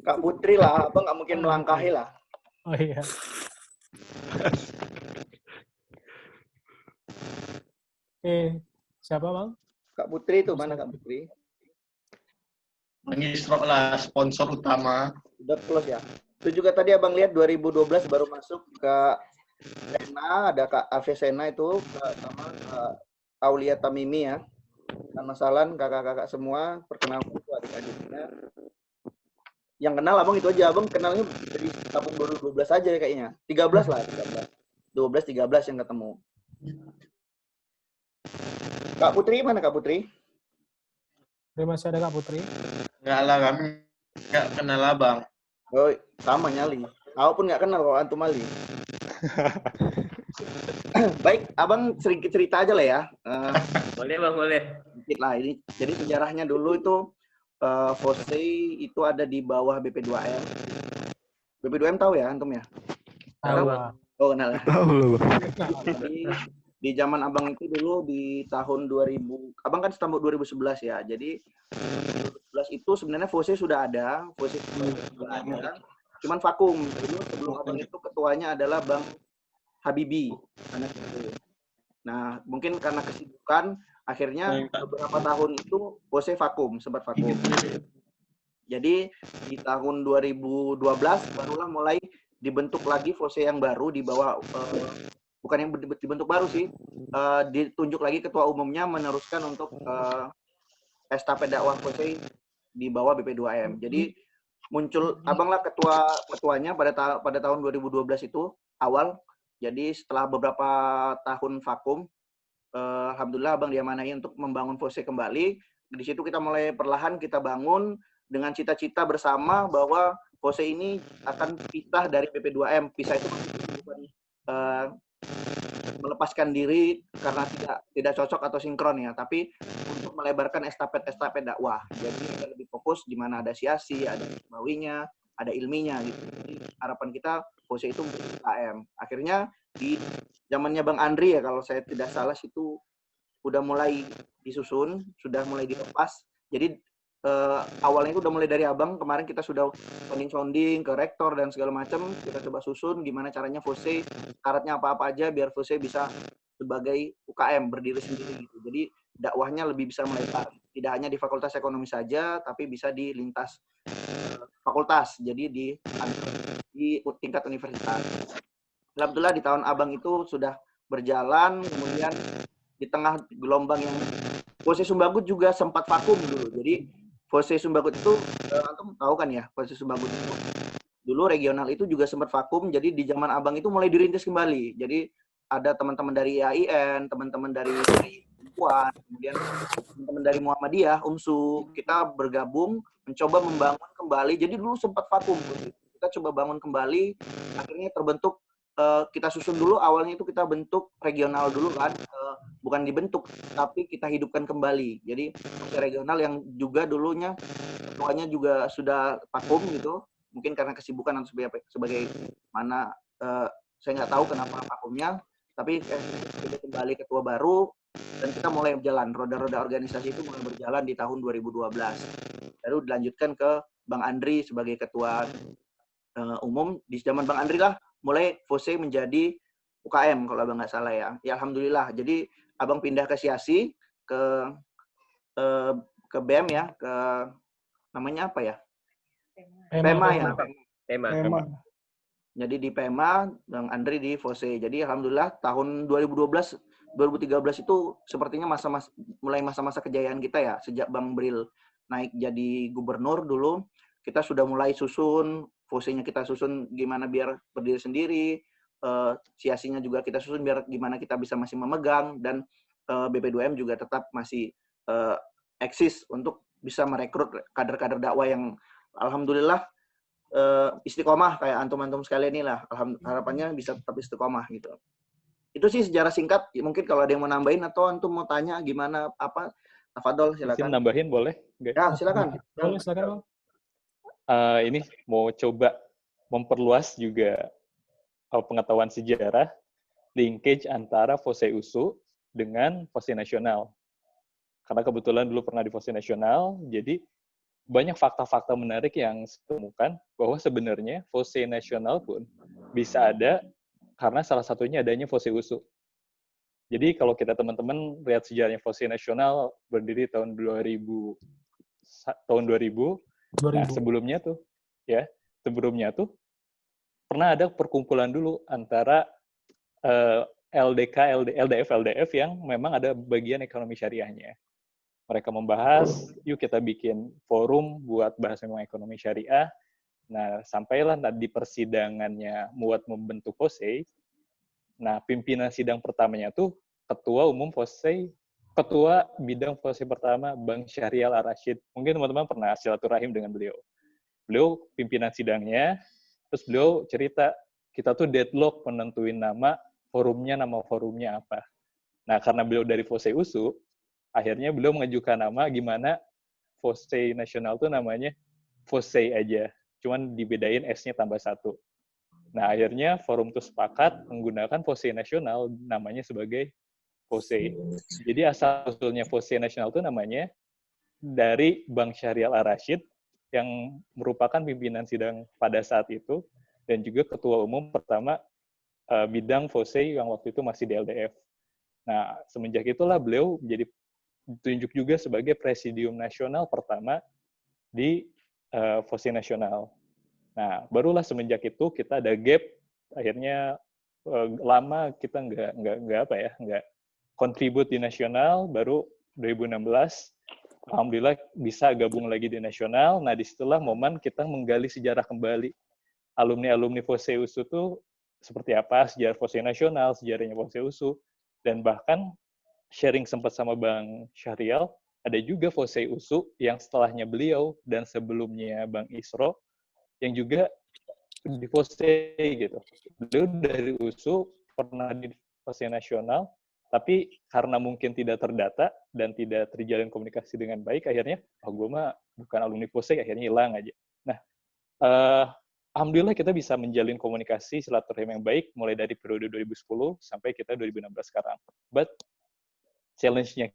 Kak Putri lah, Abang nggak mungkin melangkahi lah. Oh iya. Oke, siapa Bang? Kak Putri itu mana Kak Putri? Bang Isro lah sponsor utama. Udah close ya. Itu juga tadi Abang lihat 2012 baru masuk ke Sena, ada Kak Avesena itu sama Kak Aulia Tamimi ya. Dan Masalan, kakak-kakak semua, perkenalkan itu adik-adiknya. Yang kenal Abang itu aja, Abang kenalnya dari tahun 2012 aja kayaknya. 13 lah, 13. 12, 13 yang ketemu. Kak Putri, mana Kak Putri? Masih ada Kak Putri? Enggak lah, kami nggak kenal Abang. Oh, sama nyali. Aku pun nggak kenal kalau Antum Ali. Baik, Abang sedikit cerita aja lah ya. Boleh Bang, boleh. Sedikit lah ini. Jadi sejarahnya dulu itu FOSE itu ada di bawah BP2M. BP2M tahu ya Antum ya? Tahu Bang. Oh, kenal ya. Tahu loh, Bang. Jadi di zaman Abang itu dulu di tahun 2000, Abang kan setamat 2011 ya. Jadi 2011 itu sebenarnya FOSE sudah ada, FOSE sudah ada. Cuman vakum. Dulu sebelum Abang itu ketuanya adalah Bang Habibi. Nah, mungkin karena kesibukan akhirnya beberapa tahun itu FOSE vakum, sempat vakum. Jadi di tahun 2012 barulah mulai dibentuk lagi FOSE yang baru di bawah bukan yang dibentuk baru sih, ditunjuk lagi ketua umumnya meneruskan untuk estafet dakwah FOSE di bawah BP2M. Jadi muncul Abang lah ketuanya pada tahun 2012 itu awal. Jadi setelah beberapa tahun vakum, alhamdulillah Abang diamanahi untuk membangun FOSE kembali. Di situ kita mulai perlahan kita bangun dengan cita-cita bersama bahwa FOSE ini akan pisah dari BP2M. Pisah itu bukan melepaskan diri karena tidak cocok atau sinkron ya, tapi untuk melebarkan estafet dakwah. Jadi kita lebih fokus di mana ada siasi, ada mawinya, ada ilminya gitu. Jadi harapan kita FOSE itu UKM. Akhirnya di zamannya Bang Andri ya kalau saya tidak salah itu udah mulai disusun, sudah mulai dilepas. Jadi awalnya itu udah mulai dari Abang, kemarin kita sudah sounding ke rektor dan segala macam, kita coba susun gimana caranya FOSE, syaratnya apa-apa aja biar FOSE bisa sebagai UKM berdiri sendiri gitu. Jadi dakwahnya lebih bisa melebar, tidak hanya di Fakultas Ekonomi saja, tapi bisa di lintas fakultas, jadi di tingkat universitas. Alhamdulillah di tahun Abang itu sudah berjalan, kemudian di tengah gelombang yang FOSE Sumbagut juga sempat vakum dulu. Jadi FOSE Sumbagut itu, Antum tahu kan ya, FOSE Sumbagut itu dulu regional itu juga sempat vakum, jadi di zaman Abang itu mulai dirintis kembali. Jadi ada teman-teman dari IAIN, teman-teman dari UAN, kemudian teman-teman dari Muhammadiyah, UMSU, kita bergabung, mencoba membangun kembali. Jadi dulu sempat vakum, kita coba bangun kembali, akhirnya terbentuk, kita susun dulu, awalnya itu kita bentuk regional dulu kan, bukan dibentuk, tapi kita hidupkan kembali. Jadi regional yang juga dulunya ketuanya juga sudah vakum gitu, mungkin karena kesibukan atau sebagai mana, saya nggak tahu kenapa vakumnya, tapi kita kembali ketua baru dan kita mulai berjalan. Roda-roda organisasi itu mulai berjalan di tahun 2012. Lalu dilanjutkan ke Bang Andri sebagai ketua umum. Di zaman Bang Andri lah mulai FOSE menjadi UKM kalau abang nggak salah ya. Ya alhamdulillah. Jadi abang pindah ke Siasi ke BEM ya, ke namanya apa ya? PEMA ya. PEMA. Jadi di PEMA, Bang Andri di FOSE. Jadi alhamdulillah tahun 2012, 2013 itu sepertinya mulai masa-masa kejayaan kita ya. Sejak Bang Bril naik jadi gubernur dulu, kita sudah mulai susun, FOSE-nya kita susun gimana biar berdiri sendiri, siasinya juga kita susun biar gimana kita bisa masih memegang, dan BP2M juga tetap masih eksis untuk bisa merekrut kader-kader dakwah yang alhamdulillah istiqomah kayak antum-antum sekalian inilah. Harapannya bisa tetap istiqomah gitu. Itu sih sejarah singkat. Mungkin kalau ada yang mau nambahin atau antum mau tanya gimana apa, Tafadol silakan. Nambahin boleh? Ya silakan. Boleh silakan Bang. Ini mau coba memperluas juga pengetahuan sejarah, linkage antara FOSE USU dengan FOSE nasional. Karena kebetulan dulu pernah di FOSE nasional, jadi banyak fakta-fakta menarik yang saya temukan bahwa sebenarnya FOSE nasional pun bisa ada karena salah satunya adanya FOSE USU. Jadi kalau kita teman-teman lihat sejarahnya FOSE nasional berdiri tahun 2000. Nah, sebelumnya tuh pernah ada perkumpulan dulu antara LDF yang memang ada bagian ekonomi syariahnya. Mereka membahas, yuk kita bikin forum buat bahas memang ekonomi syariah. Nah, sampailah di persidangannya buat membentuk FOSE. Nah, pimpinan sidang pertamanya tuh Ketua Bidang FOSE pertama, Bang Syahrial Ar-Rasyid. Mungkin teman-teman pernah silaturahim dengan beliau. Beliau pimpinan sidangnya, terus beliau cerita, kita tuh deadlock menentuin nama forumnya apa. Nah, karena beliau dari FOSE USU, akhirnya beliau mengajukan nama gimana FOSE nasional tuh namanya FOSE aja. Cuman dibedain S-nya tambah 1. Nah, akhirnya forum tuh sepakat menggunakan FOSE nasional namanya sebagai FOSE. Jadi asal-usulnya FOSE nasional tuh namanya dari Bang Syahrial Ar-Rasyid yang merupakan pimpinan sidang pada saat itu dan juga ketua umum pertama bidang FOSE yang waktu itu masih di LDF. Nah, semenjak itulah beliau menjadi ditunjuk juga sebagai presidium nasional pertama di FOSE nasional. Nah, barulah semenjak itu kita ada gap, akhirnya lama kita nggak kontribut di nasional, baru 2016 alhamdulillah bisa gabung lagi di nasional. Nah, disitulah momen kita menggali sejarah kembali. Alumni FOSE USU itu seperti apa, sejarah FOSE nasional, sejarahnya FOSE USU, dan bahkan sharing sempat sama Bang Syahrial, ada juga FOSE USU yang setelahnya beliau dan sebelumnya Bang Isro, yang juga di FOSE gitu. Beliau dari USU, pernah di FOSE nasional, tapi karena mungkin tidak terdata dan tidak terjalin komunikasi dengan baik, akhirnya, gue mah bukan alumni FOSE, akhirnya hilang aja. Nah, alhamdulillah kita bisa menjalin komunikasi silaturahim yang baik, mulai dari periode 2010 sampai kita 2016 sekarang. But challenge-nya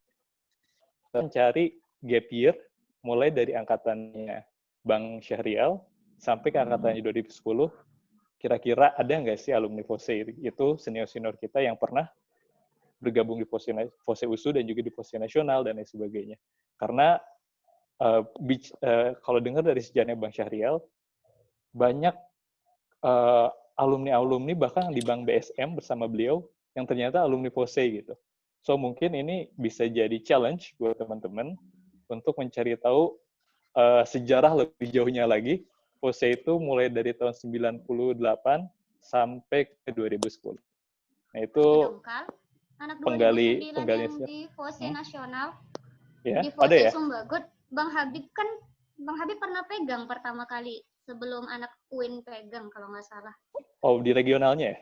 mencari gap year mulai dari angkatannya Bang Syahrial sampai ke angkatannya 2010, kira-kira ada nggak sih alumni FOSE itu senior-senior kita yang pernah bergabung di FOSE USU dan juga di FOSE nasional dan lain sebagainya. Karena kalau dengar dari sejarahnya Bang Syahrial, banyak alumni-alumni bahkan di Bank BSM bersama beliau yang ternyata alumni FOSE gitu. So mungkin ini bisa jadi challenge buat teman-teman untuk mencari tahu sejarah lebih jauhnya lagi. FOSE itu mulai dari tahun 98 sampai ke 2010. Nah itu anak penggali yang di FOSE nasional, ya, di FOSE ada ya? Sumbagut, Bang Habib pernah pegang pertama kali sebelum anak UIN pegang kalau nggak salah. Oh, di regionalnya ya?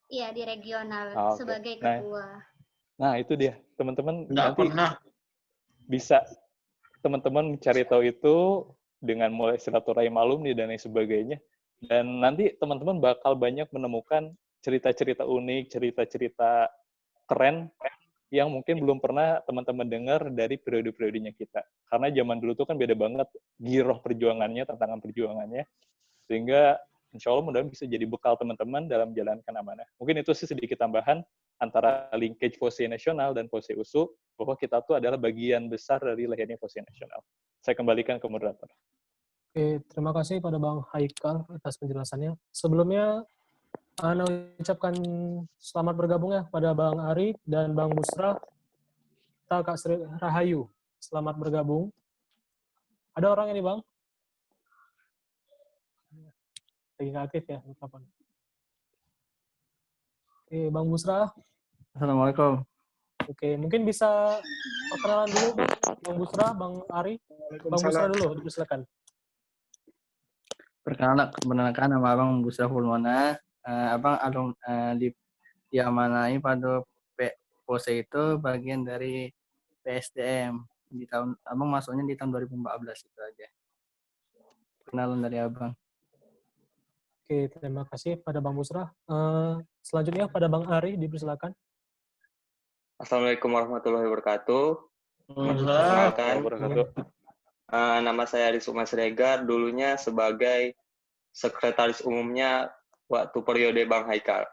Iya, di regional Okay. sebagai ketua. Nah, itu dia. Teman-teman nanti bisa teman-teman cari tahu itu dengan mulai silaturahim alumni dan lain sebagainya. Dan nanti teman-teman bakal banyak menemukan cerita-cerita unik, cerita-cerita keren yang mungkin belum pernah teman-teman dengar dari periode-periodenya kita. Karena zaman dulu tuh kan beda banget giroh perjuangannya, tantangan perjuangannya. Sehingga insya Allah mudah-mudahan bisa jadi bekal teman-teman dalam menjalankan amanah. Mungkin itu sih sedikit tambahan antara linkage FOSI nasional dan FOSI USU, bahwa kita tuh adalah bagian besar dari lahirnya FOSI nasional. Saya kembalikan ke moderator. Oke, terima kasih pada Bang Haikal atas penjelasannya. Sebelumnya, Ana ucapkan selamat bergabung ya pada Bang Ari dan Bang Busra. Kita Kak Sri Rahayu, selamat bergabung. Ada orang ini, Bang? Lagi nggak aktif ya, kapan? Oke, Bang Busra. Assalamualaikum. Oke, mungkin bisa perkenalan dulu, Bang Busra, Bang Ari. Bang Busra dulu, silakan. Perkenalkan nama Abang Busra Fulmona. Abang diamanai pada POSE itu bagian dari PSDM. Di tahun Abang masuknya di tahun 2014 itu aja. Perkenalan dari Abang. Oke, terima kasih pada Bang Busra. Selanjutnya pada Bang Ari, dipersilakan. Assalamualaikum warahmatullahi wabarakatuh. Perkenalkan, nama saya Aris Umas Regar, dulunya sebagai sekretaris umumnya waktu periode Bang Haikal.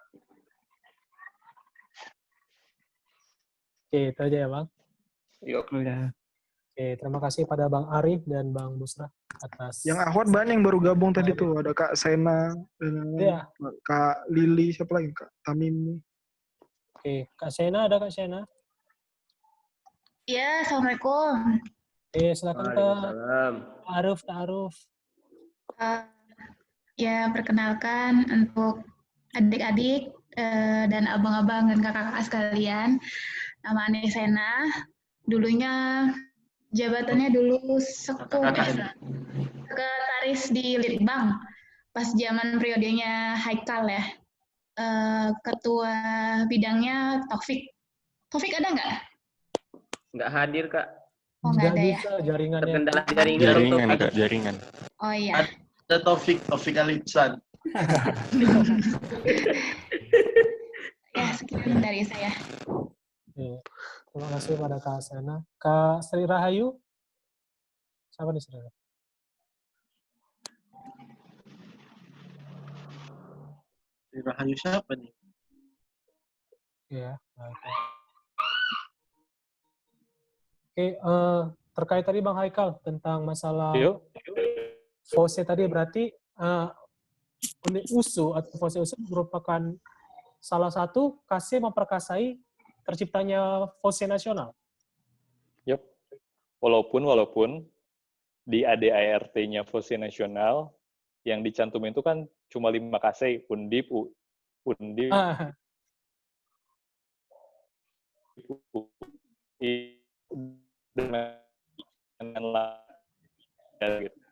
Oke, itu aja ya, Bang. Yuk. Oke, terima kasih pada Bang Ari dan Bang Busra atas... Yang Ahwat banyak yang baru gabung tadi tuh. Ada Kak Sena, ya. Kak Lili, siapa lagi? Kak Tamim. Oke, Kak Sena, ada Kak Sena? Ya, Assalamualaikum. Oke, silakan Kak Aruf. Ya, perkenalkan untuk adik-adik dan abang-abang dan kakak-kakak sekalian. Nama Ane Sena. Dulunya jabatannya dulu sekretaris di Litbang pas zaman periodenya Haikal ya. Ketua bidangnya Taufik. Taufik ada nggak? Nggak hadir, Kak. Oh, nggak ada ya. Jaringannya. Terkendala Jaringan, Kak, jaringan. Oh iya. Ada Taufik Alipsan. Ya, sekian dari saya. Oke. Terima kasih pada Kak Sena. Kak Sri Rahayu? Siapa nih Sri Rahayu? Sri Rahayu siapa nih? Iya. Oke, terkait tadi Bang Haikal tentang masalah FOSE tadi, berarti USU atau FOSE USU merupakan salah satu KC memperkasai terciptanya FOSE nasional. Yep. Walaupun di ADART-nya FOSE nasional yang dicantumin itu kan cuma 5 KC, Undip,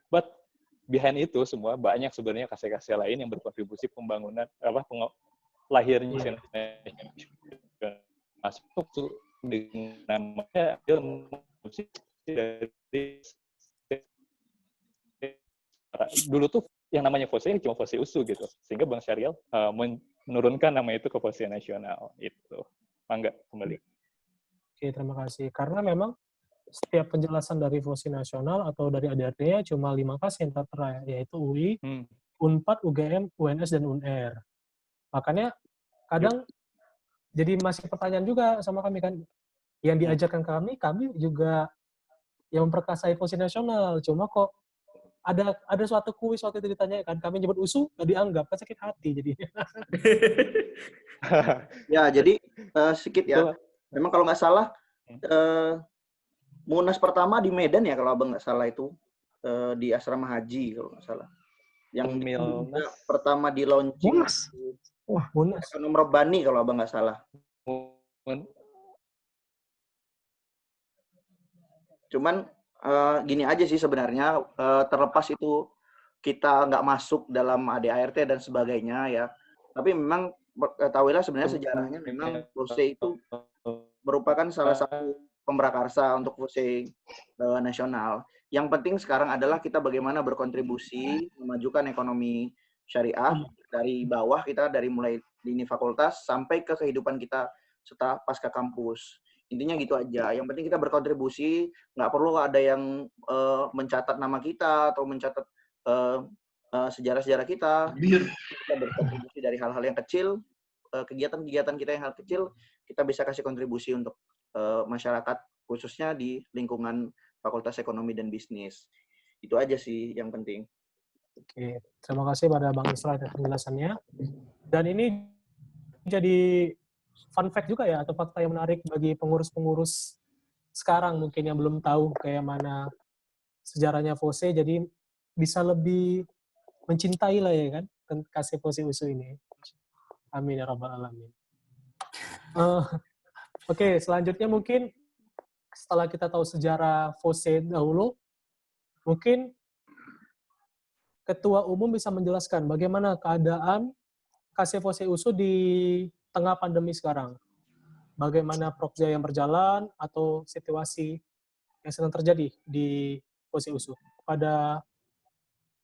But behind itu semua banyak sebenarnya KC-KC lain yang berkontribusi pembangunan lahirnya masuk dengan namanya dari dulu tuh yang namanya FOSE cuma FOSE USU gitu, sehingga Bang Syariel menurunkan nama itu ke FOSE nasional itu. Mangga kembali. Oke, terima kasih. Karena memang setiap penjelasan dari FOSI nasional atau dari ADRT-nya cuma 5 KC yang tertera, yaitu UI, UNPAD, UGM, UNS, dan UNR. Makanya kadang jadi masih pertanyaan juga sama kami kan, yang diajarkan kami juga yang memperkasai FOSI nasional. Cuma kok ada suatu kuis waktu itu ditanyakan, kami nyebut USU, nggak dianggap, kan sakit hati jadinya. Ya, jadi sedikit ya. Memang kalau nggak salah, Munas pertama di Medan ya, kalau abang nggak salah itu, di asrama haji kalau nggak salah. Yang pertama di launching. Wah, Munas. Ekonom Robani kalau abang nggak salah. Cuman gini aja sih sebenarnya, terlepas itu kita nggak masuk dalam ADART dan sebagainya ya. Tapi memang ketahuilah sebenarnya sejarahnya memang FOSE itu merupakan salah satu pemrakarsa untuk FOSE nasional. Yang penting sekarang adalah kita bagaimana berkontribusi memajukan ekonomi syariah dari bawah kita, dari mulai lini fakultas sampai ke kehidupan kita setelah pasca kampus. Intinya gitu aja. Yang penting kita berkontribusi, nggak perlu ada yang mencatat nama kita atau mencatat sejarah-sejarah kita berkontribusi dari hal-hal yang kecil, kegiatan-kegiatan kita yang hal kecil, kita bisa kasih kontribusi untuk masyarakat, khususnya di lingkungan Fakultas Ekonomi dan Bisnis. Itu aja sih yang penting. Oke, terima kasih pada Bang Isra atas penjelasannya. Dan ini jadi fun fact juga ya, atau fakta yang menarik bagi pengurus-pengurus sekarang mungkin yang belum tahu kayak mana sejarahnya FOSE, jadi bisa lebih mencintai lah ya kan, kasih FOSE USU ini. Amin ya rabbal alamin. Oke, selanjutnya mungkin setelah kita tahu sejarah FOSE dahulu, mungkin Ketua Umum bisa menjelaskan bagaimana keadaan KC-FOSE USU di tengah pandemi sekarang. Bagaimana Prokja yang berjalan atau situasi yang sedang terjadi di FOSE USU. Pada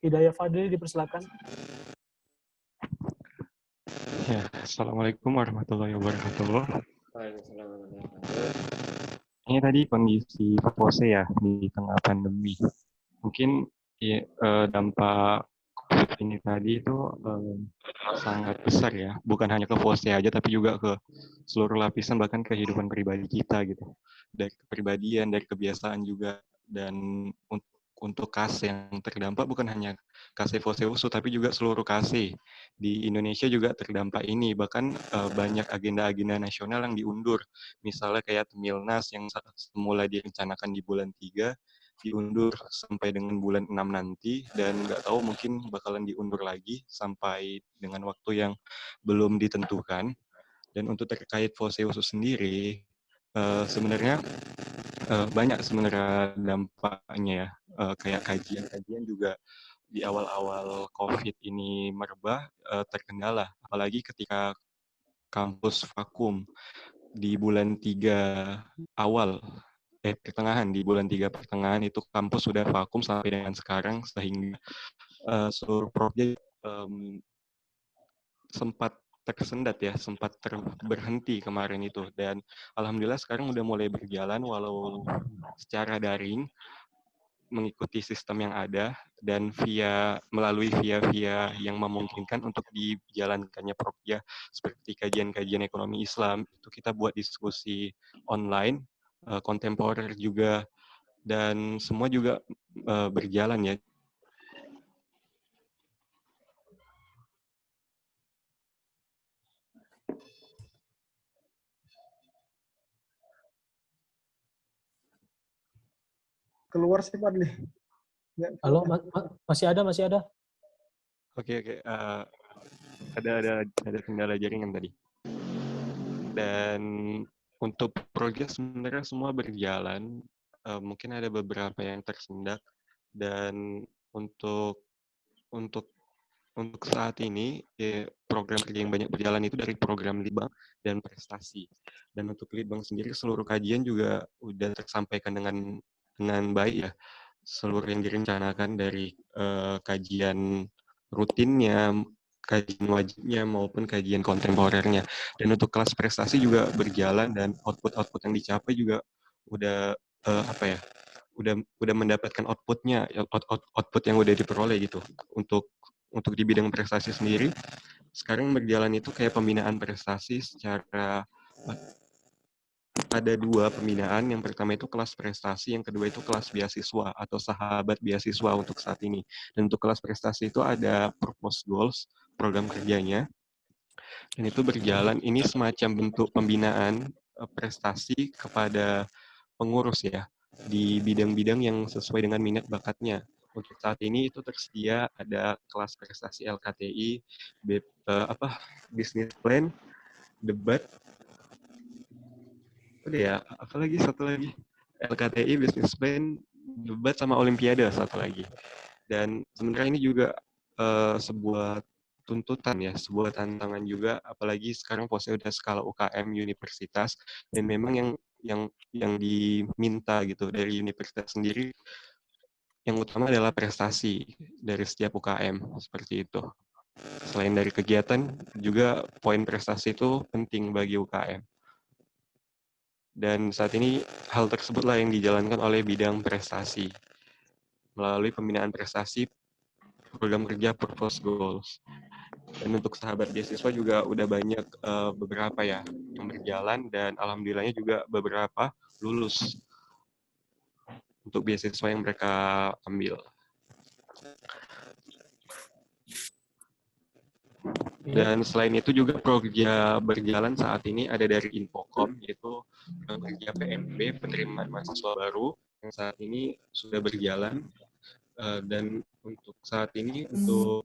Hidayah Fadli dipersilakan. Ya, Assalamualaikum warahmatullahi wabarakatuh. Ini tadi kondisi FOSE ya di tengah pandemi. Mungkin ya, dampak COVID ini tadi itu sangat besar ya, bukan hanya ke FOSE aja, tapi juga ke seluruh lapisan, bahkan kehidupan pribadi kita gitu. Dari kepribadian, dari kebiasaan juga, dan untuk KASE yang terdampak bukan hanya KASE FOSE USU, tapi juga seluruh KASE di Indonesia juga terdampak ini. Bahkan banyak agenda-agenda nasional yang diundur, misalnya kayak Temilnas yang semula direncanakan di bulan 3, diundur sampai dengan bulan 6 nanti, dan nggak tahu mungkin bakalan diundur lagi sampai dengan waktu yang belum ditentukan. Dan untuk terkait FOSE USU sendiri, sebenarnya banyak sebenarnya dampaknya ya, kayak kajian-kajian juga di awal-awal COVID ini merebak terkendala, apalagi ketika kampus vakum di bulan 3 awal, pertengahan, di bulan 3 pertengahan itu kampus sudah vakum sampai dengan sekarang, sehingga seluruh proyek sempat tersendat ya, sempat berhenti kemarin itu. Dan alhamdulillah sekarang udah mulai berjalan walau secara daring, mengikuti sistem yang ada dan melalui via yang memungkinkan untuk dijalankannya Prokja, seperti kajian-kajian ekonomi Islam, itu kita buat diskusi online, kontemporer juga, dan semua juga berjalan ya. Keluar sih Fadli. Halo, masih ada. Oke. Ada kendala jaringan tadi. Dan untuk proyek sebenarnya semua berjalan. Mungkin ada beberapa yang tersendat. Dan untuk saat ini program kerja yang banyak berjalan itu dari program Litbang dan prestasi. Dan untuk Litbang sendiri seluruh kajian juga udah tersampaikan dengan baik ya. Seluruh yang direncanakan dari kajian rutinnya, kajian wajibnya maupun kajian kontemporernya. Dan untuk kelas prestasi juga berjalan, dan output yang dicapai juga udah udah mendapatkan outputnya, output yang udah diperoleh gitu. Untuk di bidang prestasi sendiri sekarang berjalan itu kayak pembinaan prestasi secara ada 2 pembinaan. Yang pertama itu kelas prestasi, yang kedua itu kelas beasiswa atau sahabat beasiswa untuk saat ini. Dan untuk kelas prestasi itu ada purpose goals, program kerjanya, dan itu berjalan. Ini semacam bentuk pembinaan prestasi kepada pengurus ya, di bidang-bidang yang sesuai dengan minat bakatnya. Untuk saat ini itu tersedia ada kelas prestasi LKTI, business plan, debat, udah ya, apalagi satu lagi, LKTI, business plan, debat, sama olimpiade satu lagi. Dan sebenarnya ini juga sebuah tuntutan ya, sebuah tantangan juga, apalagi sekarang FOSE udah skala UKM universitas, dan memang yang diminta gitu dari universitas sendiri yang utama adalah prestasi dari setiap UKM, seperti itu. Selain dari kegiatan, juga poin prestasi itu penting bagi UKM. Dan saat ini hal tersebutlah yang dijalankan oleh bidang prestasi. Melalui pembinaan prestasi, program kerja purpose goals. Dan untuk sahabat beasiswa juga udah banyak beberapa ya yang berjalan, dan alhamdulillahnya juga beberapa lulus untuk beasiswa yang mereka ambil. Dan selain itu juga program berjalan saat ini ada dari Infocom, yaitu program kerja PMB, penerimaan mahasiswa baru, yang saat ini sudah berjalan. Dan untuk saat ini, untuk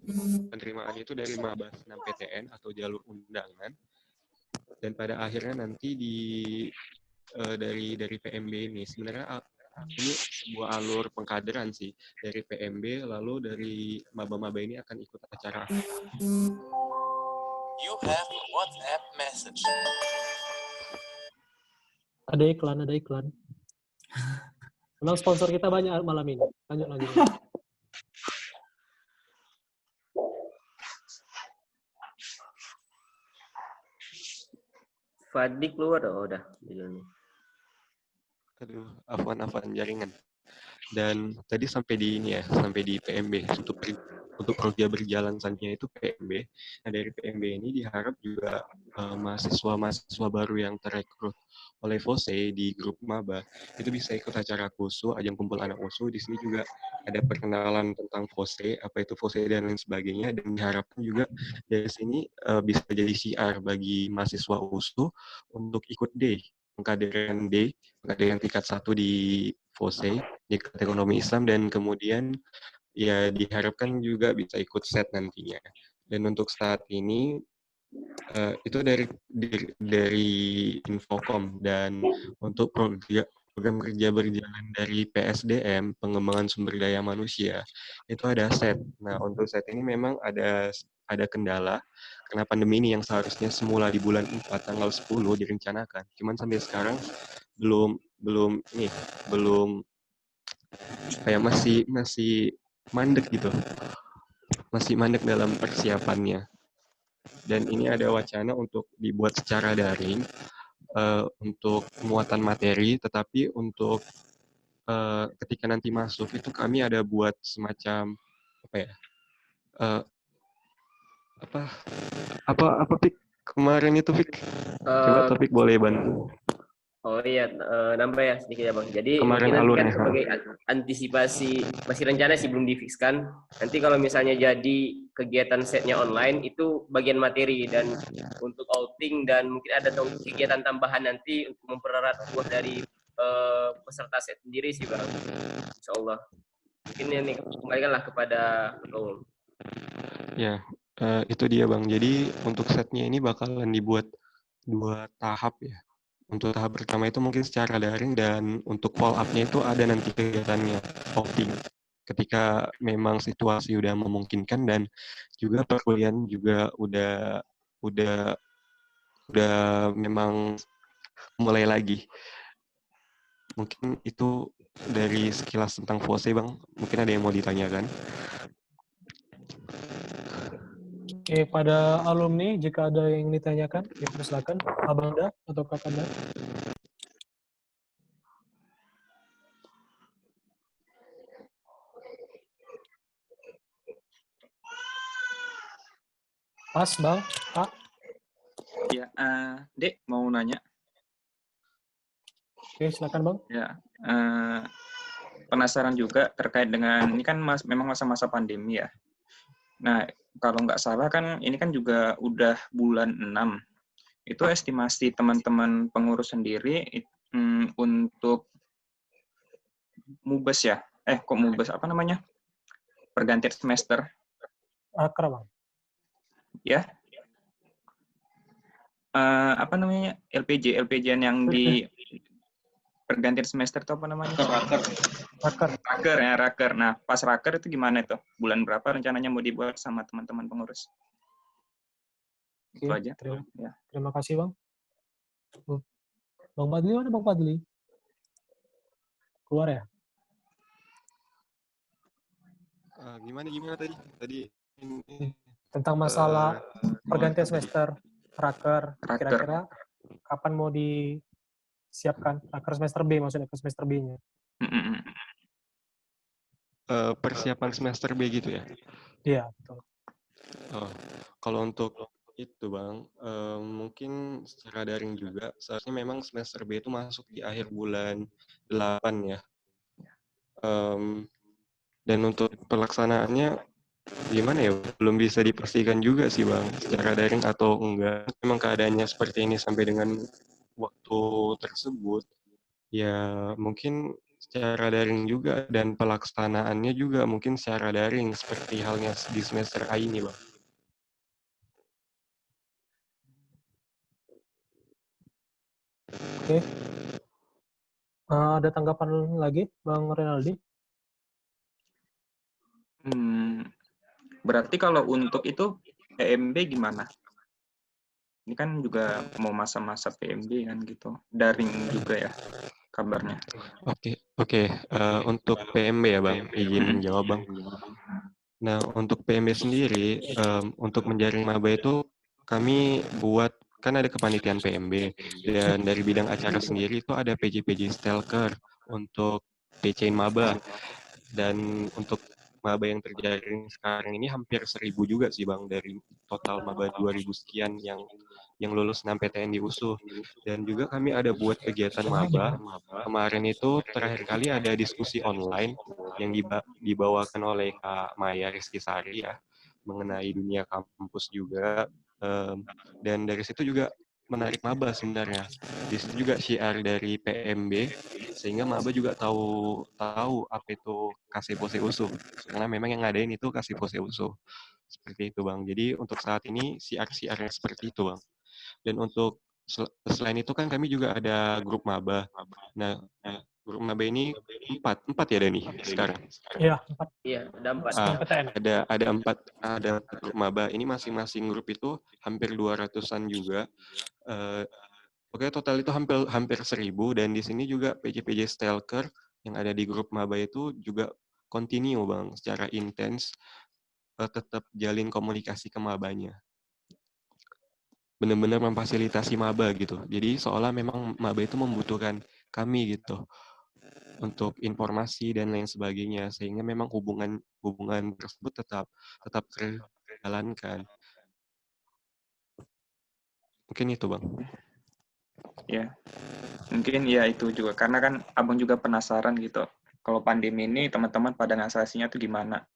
penerimaan itu dari maba 6 PTN atau jalur undangan. Dan pada akhirnya nanti dari PMB ini, sebenarnya ini sebuah alur pengkaderan sih, dari PMB, lalu dari maba-maba ini akan ikut acara. You have a WhatsApp message. Ada iklan. Memang sponsor kita banyak malam ini. Lanjut lagi. Fadli keluar udah. Aduh, afwan jaringan. Dan tadi sampai di ini ya, sampai di PMB untuk kerja berjalan selanjutnya itu PMB. Nah, dari PMB ini diharap juga mahasiswa baru yang terekrut oleh FOSE di grup maba itu bisa ikut acara KUSU, ajang kumpul anak USU. Di sini juga ada perkenalan tentang FOSE, apa itu FOSE dan lain sebagainya, dan diharapkan juga dari sini bisa jadi syiar bagi mahasiswa USU untuk ikut pengkaderan tingkat 1 di FOSE, di ekonomi Islam, dan kemudian ya diharapkan juga bisa ikut set nantinya. Dan untuk saat ini itu dari Infocom, dan untuk program kerja berjalan dari PSDM, pengembangan sumber daya manusia, itu ada set. Nah, untuk set ini memang ada kendala karena pandemi ini yang seharusnya semula di bulan 4 tanggal 10 direncanakan. Cuman sampai sekarang belum kayak masih mandek gitu. Masih mandek dalam persiapannya. Dan ini ada wacana untuk dibuat secara daring untuk muatan materi, tetapi untuk ketika nanti masuk itu kami ada buat semacam apa Pik kemarin itu Pik? Coba Topik boleh bantu. Oh iya, nambah ya sedikit ya Bang. Jadi Kemarin mungkin alurnya, kan sebagai antisipasi, masih rencana sih belum difikskan. Nanti kalau misalnya jadi kegiatan setnya online, itu bagian materi, dan untuk outing dan mungkin ada kegiatan tambahan nanti untuk mempererat buah dari peserta set sendiri sih Bang. Insya Allah. Mungkin ini kembalikanlah kepada Ketua Umum. Ya, itu dia Bang. Jadi untuk setnya ini bakalan dibuat 2 tahap ya. Untuk tahap pertama itu mungkin secara daring, dan untuk follow up-nya itu ada nanti kegiatannya, outing. Ketika memang situasi udah memungkinkan dan juga perkuliahan juga udah memang mulai lagi. Mungkin itu dari sekilas tentang FOSE Bang. Mungkin ada yang mau ditanyakan. Oke, pada alumni jika ada yang ditanyakan, dipersilakan Abangda atau Kakanda. Pas Bang, Pak. Ya, Dek mau nanya. Oke, silakan Bang. Ya, penasaran juga terkait dengan ini kan memang masa-masa pandemi ya. Nah, kalau nggak salah kan ini kan juga udah bulan 6. Itu estimasi teman-teman pengurus sendiri untuk mubes ya? Kok mubes? Apa namanya? Pergantian semester. Raker Bang. Ya. Apa namanya? LPJ-an yang di pergantian semester itu apa namanya? Raker. Nah, pas raker itu gimana itu? Bulan berapa rencananya mau dibuat sama teman-teman pengurus? Oke, Itu aja. Terima kasih Bang. Bang Fadli mana Bang Fadli? Keluar ya? Gimana tadi? Tentang masalah pergantian semester raker. Kira-kira kapan mau disiapkan? Raker semester B maksudnya, ke semester B-nya. Persiapan semester B gitu ya. Iya, betul. Oh, kalau untuk itu Bang, mungkin secara daring juga, seharusnya memang semester B itu masuk di akhir bulan 8 ya. Dan untuk pelaksanaannya gimana ya, belum bisa dipastikan juga sih Bang, secara daring atau enggak. Memang keadaannya seperti ini sampai dengan waktu tersebut, ya mungkin secara daring juga dan pelaksanaannya juga mungkin secara daring seperti halnya di semester A ini Bang. Oke. Ada tanggapan lagi, Bang Renaldi? Berarti kalau untuk itu PMB gimana? Ini kan juga mau masa-masa PMB kan gitu. Daring juga ya kabarnya. Oke. Untuk PMB ya Bang, izin menjawab Bang. Nah, untuk PMB sendiri, untuk menjaring maba itu kami buat, kan ada kepanitiaan PMB, dan dari bidang acara sendiri itu ada PJ-PJ Stalker untuk PC-in maba. Dan untuk maba yang terjaring sekarang ini hampir 1.000 juga sih Bang, dari total maba 2.000 sekian yang lulus 6 PTN di USUH. Dan juga kami ada buat kegiatan maba. Kemarin itu terakhir kali ada diskusi online yang dibawakan oleh Kak Maya Rizky Sari ya, mengenai dunia kampus juga. Dan dari situ juga menarik maba sebenarnya. Di situ juga syiar dari PMB, sehingga maba juga tahu apa itu Kasepose USUH. Karena memang yang ngadain itu Kasepose USUH. Seperti itu Bang. Jadi untuk saat ini syiar-syiarnya seperti itu Bang. Dan untuk selain itu kan kami juga ada grup maba. Nah, grup maba ini empat ya Dani sekarang. Iya, 4. Iya, ada 4. Ada 4 grup maba. Ini masing-masing grup itu hampir 200-an juga. Oke, total itu hampir 1.000, dan di sini juga PJ-PJ Stalker yang ada di grup maba itu juga continue Bang, secara intens tetap jalin komunikasi ke mabanya. Benar-benar memfasilitasi maba gitu. Jadi seolah memang maba itu membutuhkan kami gitu untuk informasi dan lain sebagainya, sehingga memang hubungan tersebut tetap terjalankan. Mungkin itu Bang. Ya, mungkin ya itu juga karena kan abang juga penasaran gitu. Kalau pandemi ini teman-teman pada ngasasinya tuh gimana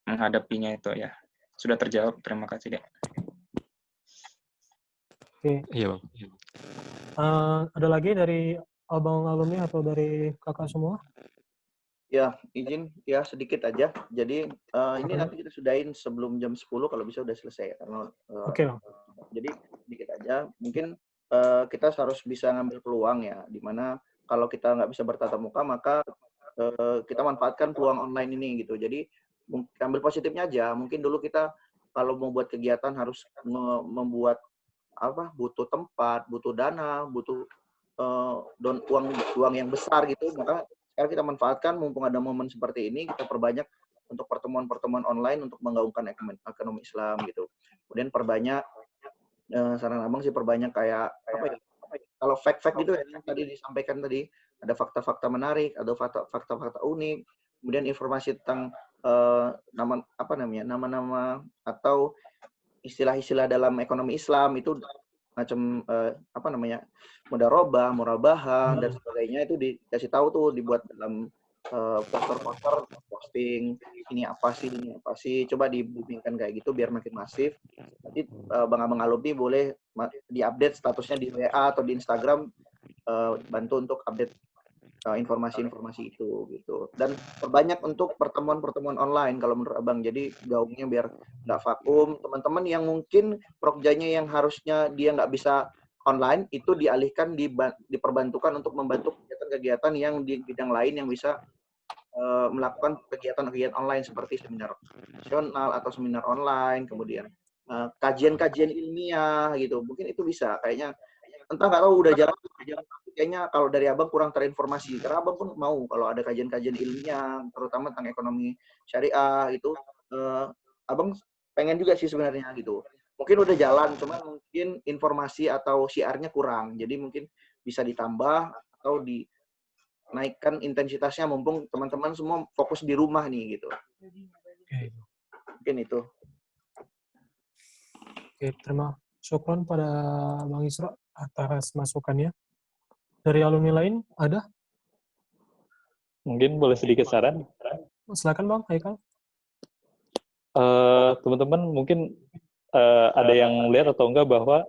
menghadapinya itu ya. Sudah terjawab, terima kasih deh. Oke. Iya Bang. Ada lagi dari abang alumni atau dari kakak semua? Ya, izin ya sedikit aja. Jadi ini nanti kita sudahin sebelum jam 10 kalau bisa udah selesai karena Oke, Bang. Jadi sedikit aja. Mungkin kita harus bisa ngambil peluang ya, dimana kalau kita nggak bisa bertatap muka maka kita manfaatkan peluang online ini gitu. Jadi ambil positifnya aja. Mungkin dulu kita kalau mau buat kegiatan harus membuat butuh tempat, butuh dana, butuh uang yang besar gitu. Maka sekarang kita manfaatkan mumpung ada momen seperti ini, kita perbanyak untuk pertemuan-pertemuan online untuk menggaungkan ekonomi Islam gitu. Kemudian perbanyak saran abang sih perbanyak kayak kalau fact-fact gitu ya yang tadi disampaikan tadi, ada fakta-fakta menarik, ada fakta-fakta unik, kemudian informasi tentang nama-nama atau istilah-istilah dalam ekonomi Islam itu macam mudharabah, murabahah dan sebagainya itu dikasih tahu tuh, dibuat dalam poster-poster posting ini apa sih, coba dibimbingkan kayak gitu biar makin masif. Nanti abang-abang alumni boleh diupdate statusnya di WA atau di Instagram, bantu untuk update informasi-informasi itu gitu. Dan perbanyak untuk pertemuan-pertemuan online kalau menurut abang, jadi gaungnya biar nggak vakum. Teman-teman yang mungkin prokjanya yang harusnya dia nggak bisa online itu dialihkan, diperbantukan untuk membantu kegiatan-kegiatan yang di bidang lain yang bisa melakukan kegiatan-kegiatan online seperti seminar nasional atau seminar online, kemudian kajian-kajian ilmiah gitu. Mungkin itu bisa kayaknya, entah nggak tahu udah jalan, kayaknya kalau dari abang kurang terinformasi, karena abang pun mau kalau ada kajian-kajian ilmiah terutama tentang ekonomi syariah itu, abang pengen juga sih sebenarnya gitu. Mungkin udah jalan, cuman mungkin informasi atau syiarnya kurang, jadi mungkin bisa ditambah atau dinaikkan intensitasnya mumpung teman-teman semua fokus di rumah nih gitu. Mungkin itu. Oke, terima syukron pada Bang Isra atas masukannya. Dari alumni lain ada? Mungkin boleh sedikit saran. Silakan Bang Haikal. Teman-teman mungkin ada yang lihat atau enggak bahwa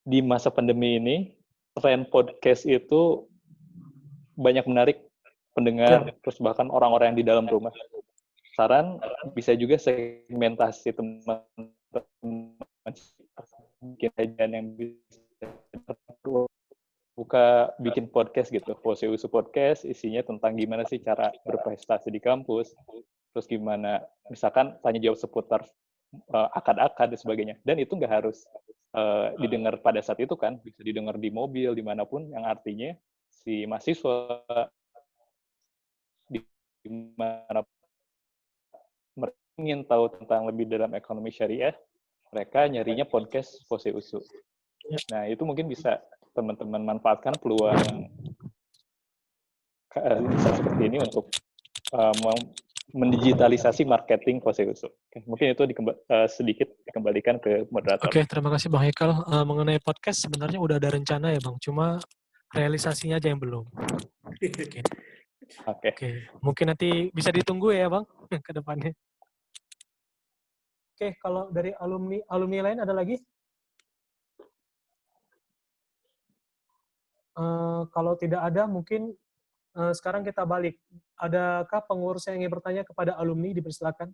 di masa pandemi ini tren podcast itu banyak menarik pendengar, terus bahkan orang-orang yang di dalam rumah. Saran bisa juga segmentasi teman-teman, mungkin aja yang bisa buka bikin podcast gitu, Fose Usu Podcast, isinya tentang gimana sih cara berprestasi di kampus, terus gimana misalkan tanya jawab seputar akad-akad dan sebagainya. Dan itu nggak harus didengar pada saat itu kan, bisa didengar di mobil dimanapun, yang artinya si mahasiswa dimana mereka ingin tahu tentang lebih dalam ekonomi syariah, mereka nyarinya podcast Fose Usu. Nah, itu mungkin bisa teman-teman manfaatkan peluang seperti ini untuk mendigitalisasi marketing Fose Usu. Mungkin itu sedikit dikembalikan ke moderator. Oke, terima kasih Bang Haikal. Mengenai podcast sebenarnya udah ada rencana ya Bang, cuma realisasinya aja yang belum. Oke. Mungkin nanti bisa ditunggu ya Bang ke depannya. Oke, kalau dari alumni lain ada lagi? Kalau tidak ada, mungkin sekarang kita balik. Adakah pengurus yang ingin bertanya kepada alumni? Dipersilakan.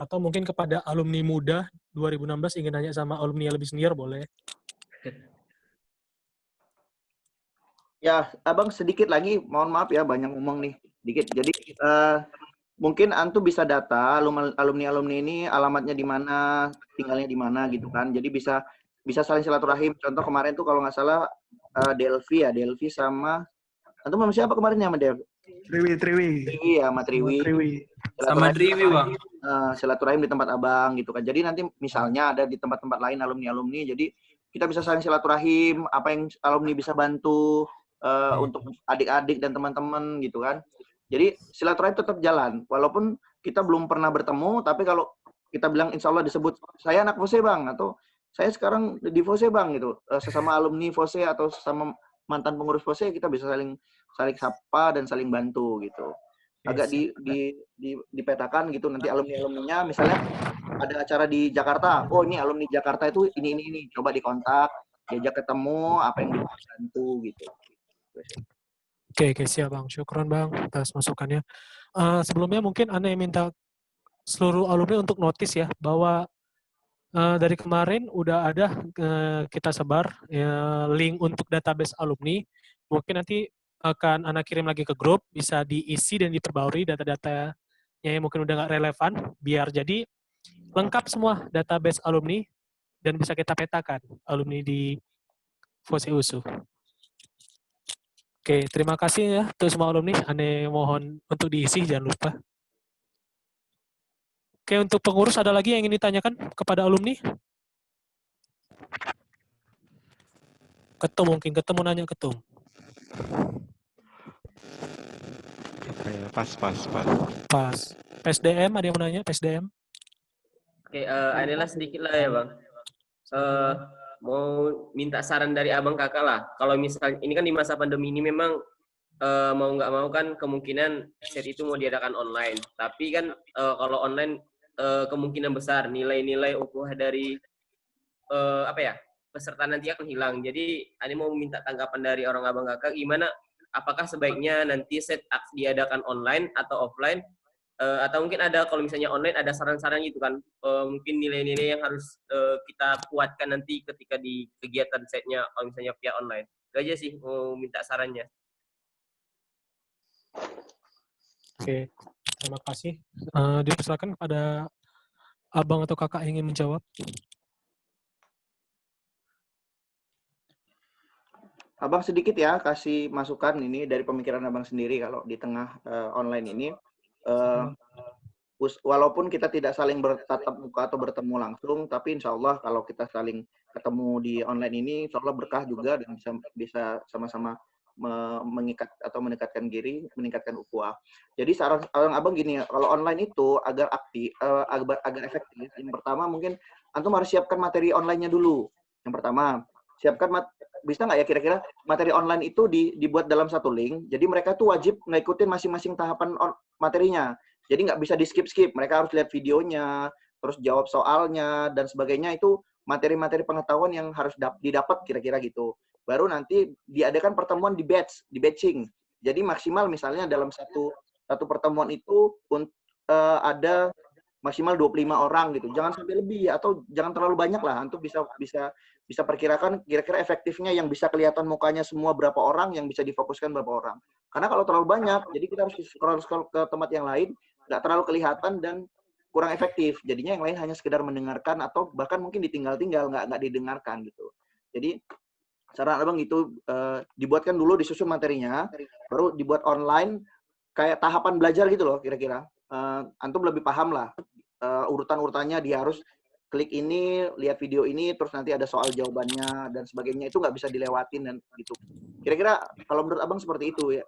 Atau mungkin kepada alumni muda 2016 ingin nanya sama alumni yang lebih senior, boleh. Ya, Abang sedikit lagi, mohon maaf ya, banyak ngomong nih. Dikit. Jadi, mungkin Antu bisa data alumni-alumni ini alamatnya di mana, tinggalnya di mana gitu kan. Jadi bisa saling silaturahim. Contoh kemarin tuh kalau nggak salah Delvi sama Antum sama siapa kemarin ya sama Delvi? Triwi ya, sama Triwi. Sama Triwi, Bang. Silaturahim di tempat Abang gitu kan. Jadi nanti misalnya ada di tempat-tempat lain alumni-alumni, jadi kita bisa saling silaturahim, apa yang alumni bisa bantu untuk adik-adik dan teman-teman gitu kan. Jadi silaturahim tetap jalan, walaupun kita belum pernah bertemu, tapi kalau kita bilang insya Allah disebut, saya anak Fose Bang, atau saya sekarang di Fose Bang gitu, sesama alumni Fose atau sesama mantan pengurus Fose, kita bisa saling sapa dan saling bantu gitu. Agak dipetakan gitu, nanti alumni-alumninya misalnya ada acara di Jakarta, oh ini alumni Jakarta itu ini, coba dikontak, diajak ketemu, apa yang bisa bantu gitu. Oke, siap Bang. Syukron Bang atas masukannya. Sebelumnya mungkin Anda minta seluruh alumni untuk notis ya, bahwa dari kemarin udah ada kita sebar link untuk database alumni. Mungkin nanti akan Anda kirim lagi ke grup, bisa diisi dan diperbarui data-datanya yang mungkin udah nggak relevan, biar jadi lengkap semua database alumni dan bisa kita petakan alumni di Fose Usu. Oke, terima kasih ya untuk semua alumni. Ane mohon untuk diisi, jangan lupa. Oke, untuk pengurus ada lagi yang ingin ditanyakan kepada alumni? Ketum mungkin, Ketum mau nanya Ketum. Pas. PSDM, ada yang mau nanya? PSDM? Oke, adalah sedikit lah ya Bang. Mau minta saran dari abang kakak lah. Kalau misalnya ini kan di masa pandemi ini memang mau nggak mau kan kemungkinan set itu mau diadakan online. Tapi kan kalau online kemungkinan besar nilai-nilai ukhuwah dari peserta nanti akan hilang. Jadi Ani mau minta tanggapan dari orang abang kakak gimana? Apakah sebaiknya nanti set diadakan online atau offline? Atau mungkin ada kalau misalnya online ada saran-saran gitu kan, mungkin nilai-nilai yang harus kita kuatkan nanti ketika di kegiatan setnya kalau misalnya via online. Itu aja sih mau minta sarannya. Oke, terima kasih. Dipersilakan kepada abang atau kakak yang ingin menjawab. Abang sedikit ya kasih masukan ini dari pemikiran abang sendiri kalau di tengah online ini. Walaupun kita tidak saling bertatap muka atau bertemu langsung, tapi insya Allah kalau kita saling ketemu di online ini, insya Allah berkah juga dan bisa sama-sama mengikat atau mendekatkan diri, meningkatkan ukhuwah. Jadi saran abang gini ya, kalau online itu agar aktif, agar efektif, yang pertama mungkin antum harus siapkan materi online-nya dulu. Yang pertama, siapkan bisa nggak ya kira-kira materi online itu dibuat dalam satu link, jadi mereka tuh wajib ngikutin masing-masing tahapan materinya. Jadi nggak bisa di-skip-skip, mereka harus lihat videonya, terus jawab soalnya, dan sebagainya. Itu materi-materi pengetahuan yang harus didapat kira-kira gitu. Baru nanti diadakan pertemuan di batching. Jadi maksimal misalnya dalam satu pertemuan itu ada maksimal 25 orang gitu. Jangan sampai lebih atau jangan terlalu banyak lah. Antum bisa perkirakan kira-kira efektifnya yang bisa kelihatan mukanya semua berapa orang, yang bisa difokuskan berapa orang. Karena kalau terlalu banyak, jadi kita harus scroll ke tempat yang lain, nggak terlalu kelihatan dan kurang efektif. Jadinya yang lain hanya sekedar mendengarkan atau bahkan mungkin ditinggal-tinggal, nggak didengarkan gitu. Jadi saran abang itu dibuatkan dulu, disusun materinya, baru dibuat online kayak tahapan belajar gitu loh kira-kira. Antum lebih paham lah urutan-urutannya, dia harus klik ini, lihat video ini, terus nanti ada soal jawabannya dan sebagainya, itu nggak bisa dilewatin dan gitu. Kira-kira kalau menurut abang seperti itu ya,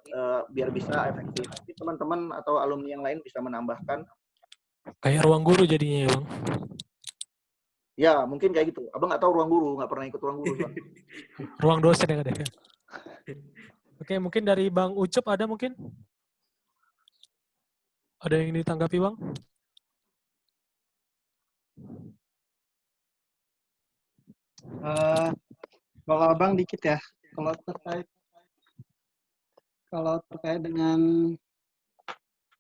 biar bisa efektif. Teman-teman atau alumni yang lain bisa menambahkan. Kayak ruang guru jadinya ya bang. Ya mungkin kayak gitu. Abang nggak tahu ruang guru, nggak pernah ikut ruang guru. Ruang dosen yang ada. Oke, mungkin dari Bang Ucup ada mungkin? Ada yang ditanggapi bang? Kalau abang dikit ya, kalau terkait dengan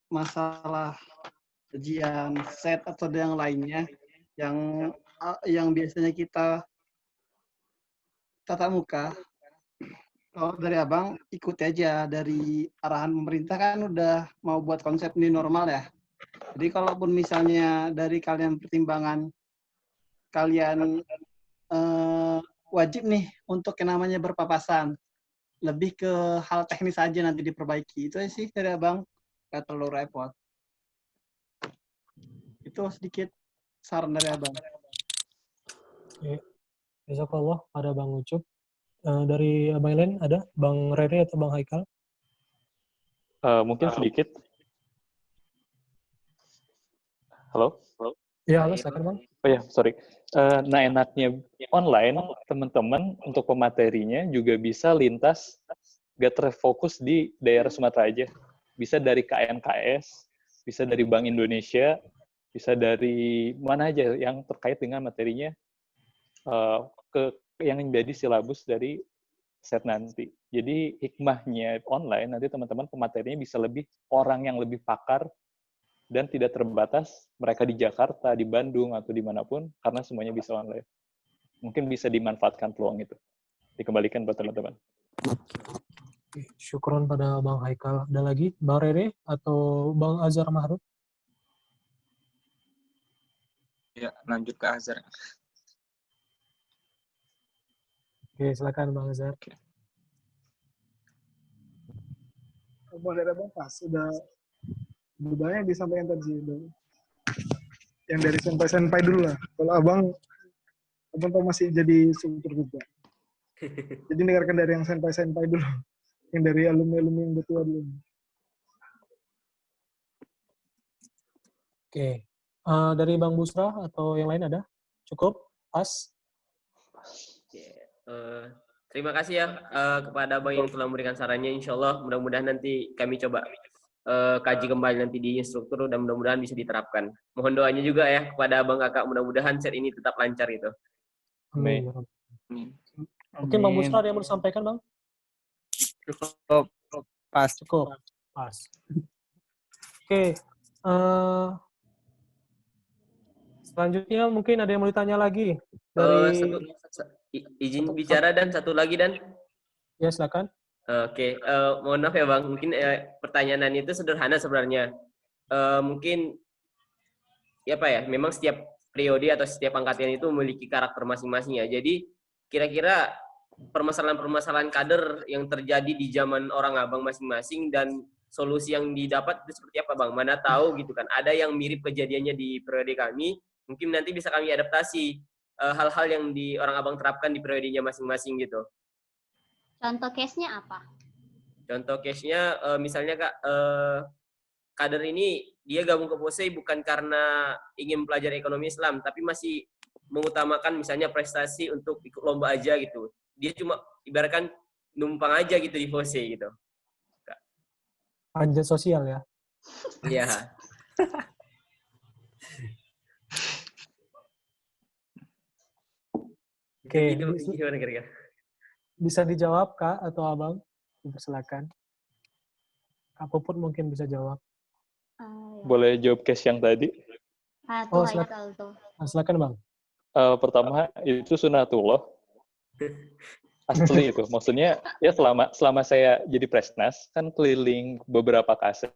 masalah ujian set atau yang lainnya yang biasanya kita tatap muka, kalau dari abang ikut aja dari arahan pemerintah, kan udah mau buat konsep new normal ya. Jadi kalaupun misalnya dari kalian pertimbangan kalian wajib nih untuk yang namanya berpapasan, lebih ke hal teknis aja nanti diperbaiki. Itu sih dari abang, nggak terlalu repot. Itu sedikit saran dari abang. Oke. Jazakallah pada Bang Ucup. Dari abang lain ada? Bang Rere atau Bang Haikal? Mungkin sedikit. Halo? Ya, halo, silakan bang. Oh ya, sorry. Nah, enaknya online, teman-teman untuk pematerinya juga bisa lintas, gak terfokus di daerah Sumatera aja. Bisa dari KNKS, bisa dari Bank Indonesia, bisa dari mana aja yang terkait dengan materinya, yang menjadi silabus dari set nanti. Jadi hikmahnya online, nanti teman-teman pematerinya bisa lebih orang yang lebih pakar dan tidak terbatas mereka di Jakarta, di Bandung, atau dimanapun, karena semuanya bisa online. Mungkin bisa dimanfaatkan peluang itu. Dikembalikan buat teman-teman. Syukron pada Bang Haikal. Ada lagi? Bang Rere atau Bang Azhar Mahruf? Ya, lanjut ke Azhar. Oke, silakan Bang Azhar. Dari abang pas, udah banyak disampaikan tadi. Yang dari senpai dulu lah. Kalau abang masih jadi struktur juga. Jadi dengarkan dari yang senpai dulu. Yang dari alumni yang betul dulu. Oke. Dari Bang Busra atau yang lain ada? Cukup? Pas? Terima kasih ya kepada Bang yang telah memberikan sarannya. Insya Allah mudah-mudahan nanti kami coba kaji kembali nanti di instruktur dan mudah-mudahan bisa diterapkan. Mohon doanya juga ya kepada Abang Kakak, mudah-mudahan set ini tetap lancar itu. Amin. Mungkin Bang Busra ada yang mau disampaikan, Bang? Cukup. Pas. Cukup. Pas. Oke. Selanjutnya mungkin ada yang mau ditanya lagi dari izin bicara dan satu lagi dan. Ya silakan. Oke, mohon maaf ya Bang, mungkin pertanyaan itu sederhana sebenarnya. Mungkin ya Pak ya, memang setiap periode atau setiap angkatan itu memiliki karakter masing-masing ya. Jadi kira-kira permasalahan-permasalahan kader yang terjadi di zaman orang abang masing-masing dan solusi yang didapat itu seperti apa Bang? Mana tahu gitu kan, ada yang mirip kejadiannya di periode kami, mungkin nanti bisa kami adaptasi hal-hal yang di orang abang terapkan di periodenya masing-masing gitu. Contoh case-nya apa? Contoh case-nya misalnya Kak, kader ini dia gabung ke POSEI bukan karena ingin pelajari ekonomi Islam, tapi masih mengutamakan misalnya prestasi untuk ikut lomba aja gitu. Dia cuma ibaratkan numpang aja gitu di POSEI gitu. Panjat sosial ya. Iya. Oke, Gitu, gimana kira-kira? bisa dijawab Kak atau Abang? Silakan. Kak Puput mungkin bisa jawab. Boleh jawab case yang tadi? Tuh, silakan. Haikal tuh. Silakan Bang. Pertama itu sunatullah. Asli itu. Maksudnya ya selama saya jadi Presnas kan keliling beberapa kaset.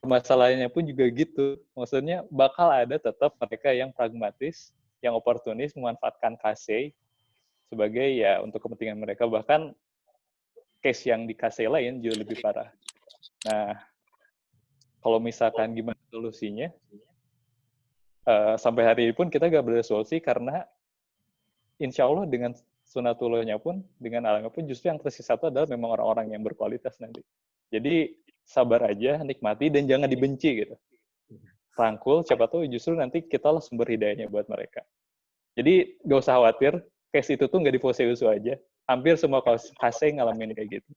Masalahnya pun juga gitu. Maksudnya bakal ada tetap mereka yang pragmatis, yang oportunis memanfaatkan KC sebagai ya untuk kepentingan mereka. Bahkan case yang di KC lain jauh lebih parah. Nah, kalau misalkan gimana solusinya, sampai hari ini pun kita gak beresolusi karena insya Allah dengan sunatullahnya pun, dengan alamnya pun justru yang tersisa itu adalah memang orang-orang yang berkualitas nanti. Jadi sabar aja, nikmati, dan jangan dibenci gitu. Rangkul, siapa tahu justru nanti kita lah sumber hidayahnya buat mereka. Jadi gak usah khawatir, case itu tuh nggak di POSEI USU aja. Hampir semua KC ngalamin kayak gitu.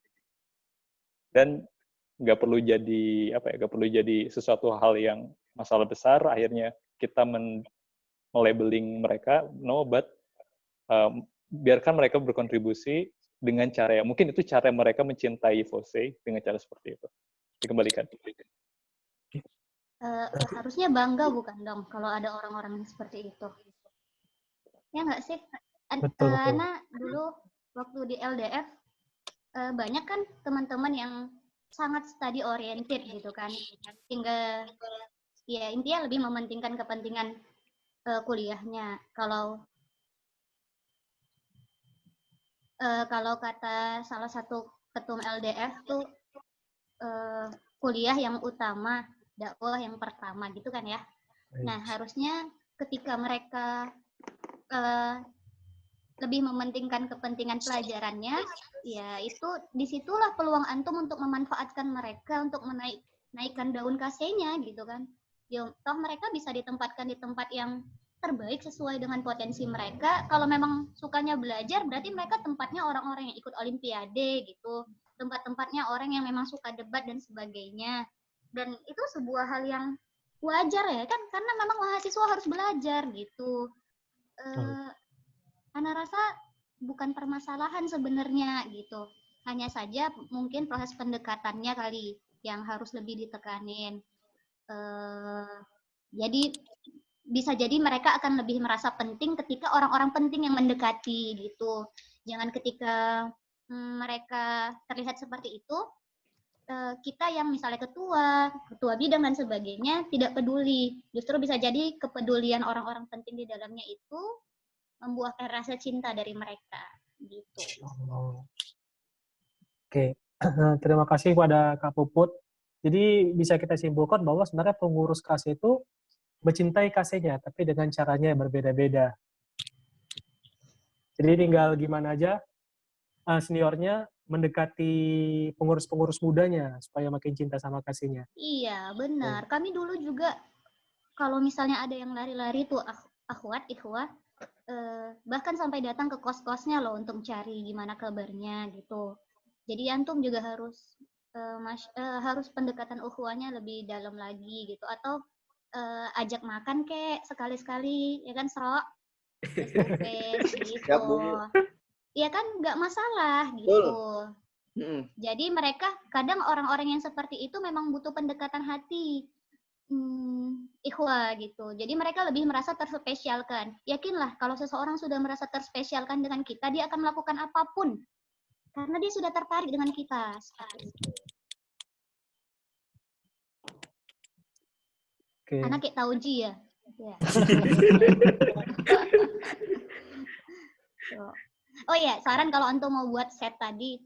Dan nggak perlu jadi sesuatu hal yang masalah besar, akhirnya kita melabeling mereka, no, but biarkan mereka berkontribusi dengan cara yang mungkin itu cara mereka mencintai POSEI dengan cara seperti itu. Dikembalikan. Harusnya bangga bukan dong kalau ada orang-orang yang seperti itu. Ya nggak sih? Betul. Karena dulu waktu di LDF banyak kan teman-teman yang sangat study oriented gitu kan, hingga ya intinya lebih mementingkan kepentingan kuliahnya. Kalau kata salah satu ketum LDF tuh kuliah yang utama, dakwah yang pertama gitu kan ya. Nah, harusnya ketika mereka lebih mementingkan kepentingan pelajarannya, ya itu disitulah peluang antum untuk memanfaatkan mereka untuk menaikkan daun KC-nya gitu kan. Ya, toh mereka bisa ditempatkan di tempat yang terbaik sesuai dengan potensi mereka. Kalau memang sukanya belajar, berarti mereka tempatnya orang-orang yang ikut olimpiade gitu. Tempat-tempatnya orang yang memang suka debat dan sebagainya. Dan itu sebuah hal yang wajar ya kan, karena memang mahasiswa harus belajar gitu. Ana rasa bukan permasalahan sebenarnya gitu. Hanya saja mungkin proses pendekatannya kali yang harus lebih ditekanin. Jadi bisa jadi mereka akan lebih merasa penting ketika orang-orang penting yang mendekati gitu. Jangan ketika mereka terlihat seperti itu, kita yang misalnya ketua bidang dan sebagainya tidak peduli. Justru bisa jadi kepedulian orang-orang penting di dalamnya itu membuahkan rasa cinta dari mereka gitu. Oke, terima kasih kepada Kak Puput. Jadi bisa kita simpulkan bahwa sebenarnya pengurus KC itu mencintai KC-nya, tapi dengan caranya yang berbeda-beda. Jadi tinggal gimana aja seniornya mendekati pengurus-pengurus mudanya supaya makin cinta sama KC-nya. Iya, benar. Kami dulu juga kalau misalnya ada yang lari-lari tuh akhwat, ikhwah, bahkan sampai datang ke kos-kosnya loh untuk cari gimana kabarnya gitu. Jadi antum juga harus pendekatan ukhuwahnya lebih dalam lagi gitu, atau ajak makan kek sekali-sekali ya kan, Sro? Gitu. Ya kan nggak masalah gitu. Jadi mereka kadang orang-orang yang seperti itu memang butuh pendekatan hati. Ikhwah gitu. Jadi mereka lebih merasa terspesialkan. Yakinlah kalau seseorang sudah merasa terspesialkan dengan kita, dia akan melakukan apapun karena dia sudah tertarik dengan kita. Okay. Anak kayak tauji ya. Oh ya, saran kalau antum mau buat set tadi,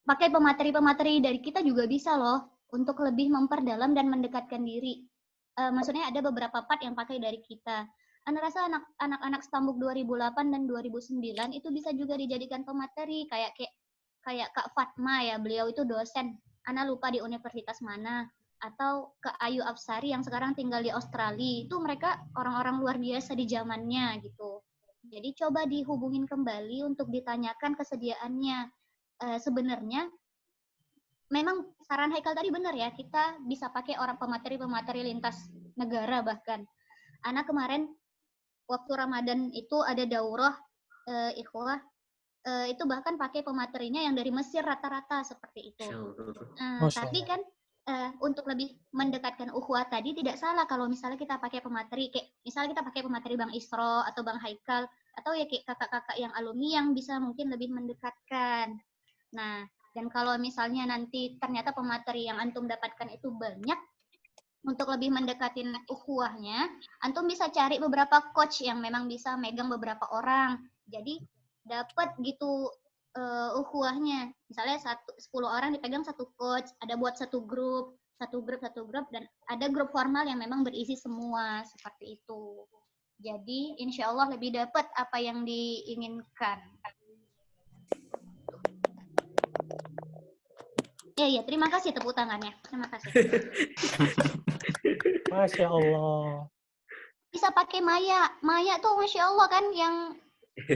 pakai pemateri-pemateri dari kita juga bisa loh untuk lebih memperdalam dan mendekatkan diri. Maksudnya ada beberapa part yang pakai dari kita. Ana rasa anak-anak Stambuk 2008 dan 2009 itu bisa juga dijadikan pemateri kayak kayak Kak Fatma ya, beliau itu dosen, Ana lupa di universitas mana, atau Kak Ayu Afsari yang sekarang tinggal di Australia, itu mereka orang-orang luar biasa di zamannya gitu. Jadi coba dihubungin kembali untuk ditanyakan kesediaannya. Sebenarnya memang saran Haikal tadi benar ya, kita bisa pakai orang pemateri-pemateri lintas negara bahkan. Ana kemarin waktu Ramadan itu ada daurah ikhwah, itu bahkan pakai pematerinya yang dari Mesir rata-rata seperti itu. Tapi kan untuk lebih mendekatkan ukhuwah tadi tidak salah kalau misalnya kita pakai pemateri, kayak misalnya kita pakai pemateri Bang Isro atau Bang Haikal, atau ya kayak kakak-kakak yang alumni yang bisa mungkin lebih mendekatkan. Nah, dan kalau misalnya nanti ternyata pemateri yang antum dapatkan itu banyak, untuk lebih mendekatin ukhuwahnya, antum bisa cari beberapa coach yang memang bisa megang beberapa orang. Jadi dapat gitu ukhuwahnya. Misalnya 10 orang dipegang satu coach, ada buat satu grup, dan ada grup formal yang memang berisi semua seperti itu. Jadi insya Allah lebih dapat apa yang diinginkan. Ya, terima kasih tepuk tangannya. Terima kasih. Masya Allah. Bisa pakai Maya. Maya tuh Masya Allah kan yang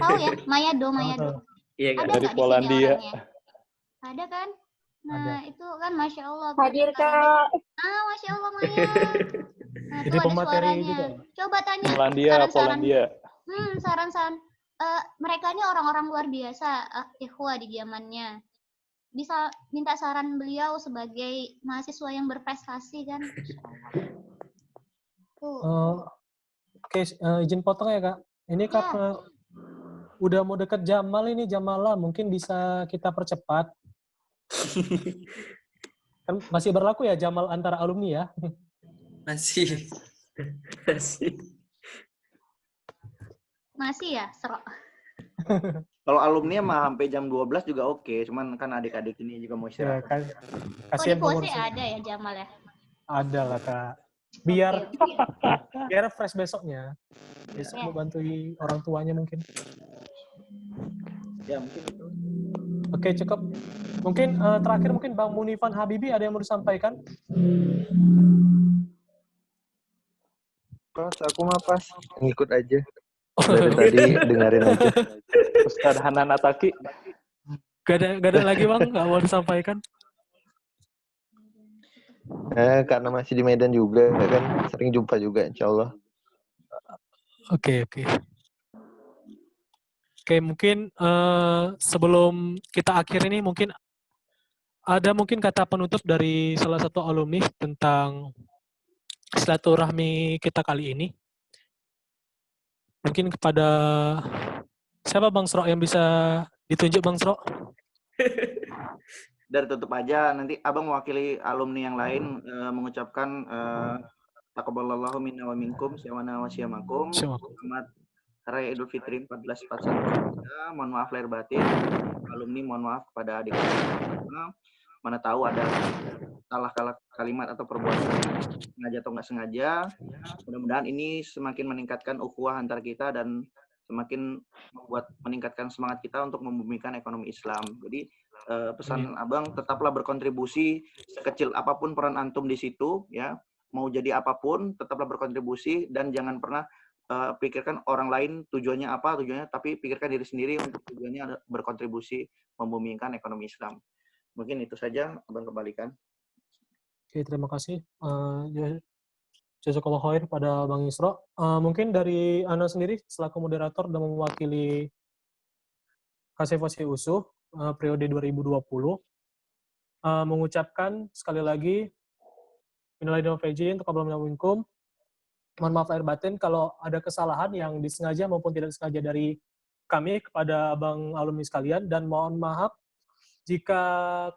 tahu ya? Mayado. Iya, ada dari nggak di sini Polandia. orangnya? Ada kan? Nah, itu kan Masya Allah. Hadir, Kak. Masya Allah Maya. Nah, Jadi tuh ada pemateri suaranya. juga. Coba tanya Polandia. saran-saran. Mereka ini orang-orang luar biasa, ikhwah di zamannya. Bisa minta saran beliau sebagai mahasiswa yang berprestasi kan. Oke, izin potong ya Kak. Ini karena udah mau deket Jamal ini, Jamala mungkin bisa kita percepat. Kan masih berlaku ya Jamal antara alumni ya? Masih. Masih ya, serok. Kalau alumni mah sampai jam 12 juga oke, cuman kan adik-adik ini juga mau istirahat. Kan, Di kasihan Pose pengurusnya. ada ya Jamal ya? Ada lah Kak. Biar fresh besoknya. Besok mau bantuin orang tuanya mungkin. Ya mungkin itu. Oke, cukup. Mungkin terakhir mungkin Bang Munifan Habibi ada yang mau disampaikan? Pas aku mah pas ngikut aja. Dari tadi dengerin aja. Ustaz Hanan Ataki. Gak ada lagi Bang, nggak mau disampaikan? Karena masih di Medan juga kan, sering jumpa juga insya Allah. Oke, mungkin sebelum kita akhir ini mungkin ada kata penutup dari salah satu alumni tentang silaturahmi kita kali ini. Mungkin kepada siapa Bang Sro yang bisa ditunjuk Bang Sro? Dari tutup aja, nanti Abang mewakili alumni yang lain mengucapkan taqabbalallahu minna wa minkum syawana wa syamakum. Selamat Raya Idul Fitri 1441. Mohon maaf lahir batin. Alumni mohon maaf kepada adik mana tahu ada salah kalimat atau perbuatan sengaja atau nggak sengaja. Mudah-mudahan ini semakin meningkatkan ukhuwah antar kita dan semakin membuat meningkatkan semangat kita untuk membumikan ekonomi Islam. Jadi pesan Abang, tetaplah berkontribusi sekecil apapun peran antum di situ, ya. Mau jadi apapun, tetaplah berkontribusi dan jangan pernah pikirkan orang lain tujuannya apa, tapi pikirkan diri sendiri untuk tujuannya berkontribusi membumikan ekonomi Islam. Mungkin itu saja, Abang kembalikan. Oke, terima kasih. Jazakallah khair pada Bang Isro. Mungkin dari Anda sendiri selaku moderator dan mewakili Kasevasi Usuh periode 2020 mengucapkan sekali lagi minal aidin wal faizin taqabbal minkum. Mohon maaf lahir batin kalau ada kesalahan yang disengaja maupun tidak disengaja dari kami kepada Abang alumni sekalian, dan mohon maaf jika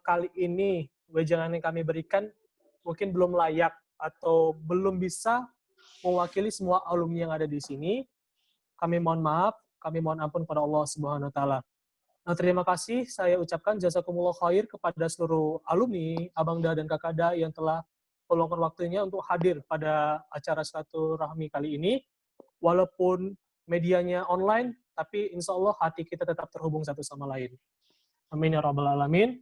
kali ini wejangan yang kami berikan mungkin belum layak atau belum bisa mewakili semua alumni yang ada di sini. Kami mohon maaf, kami mohon ampun pada Allah Subhanahu wa taala. Nah, terima kasih saya ucapkan jazakumullah khair kepada seluruh alumni Abangda dan Kakada yang telah meluangkan waktunya untuk hadir pada acara silaturahmi kali ini. Walaupun medianya online, tapi insya Allah hati kita tetap terhubung satu sama lain. Amin ya rabbal alamin.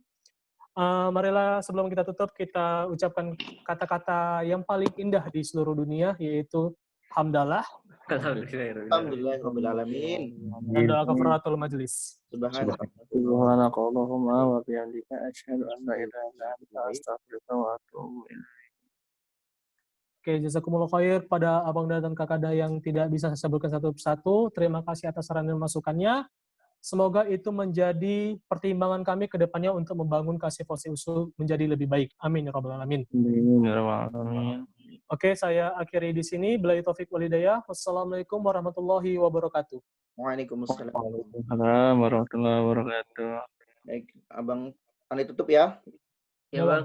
Marilah sebelum kita tutup, kita ucapkan kata-kata yang paling indah di seluruh dunia, yaitu hamdalah. Alhamdulillahirabbil alamin. Dan doa kafaratul majelis. Subhanakallahumma wa bihamdika asyhadu an la ilaha illa anta astaghfiruka wa atubu ilaik. Oke, jazakumullah khair pada Abang dan Kakada yang tidak bisa saya sebutkan satu persatu. Terima kasih atas saran dan masukannya. Semoga itu menjadi pertimbangan kami ke depannya untuk membangun KSFOC USU menjadi lebih baik. Amin ya rabbal alamin. Amin ya rabbal alamin. Oke, saya akhiri di sini. Billahi taufik walhidayah. Wassalamualaikum warahmatullahi wabarakatuh. Waalaikumsalam. Waalaikumsalam warahmatullahi wabarakatuh. Baik, Abang, Anda tutup ya. Ya, Bang.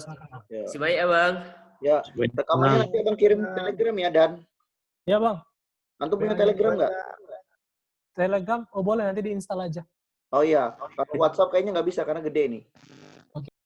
Ya. Si baik ya, Bang. Ya, rekamannya nanti Abang kirim Telegram ya, Dan. Ya, Bang. Antum punya Telegram nggak? Telegram? Oh, boleh. Nanti diinstal aja. Oh iya, kalau WhatsApp kayaknya nggak bisa karena gede nih.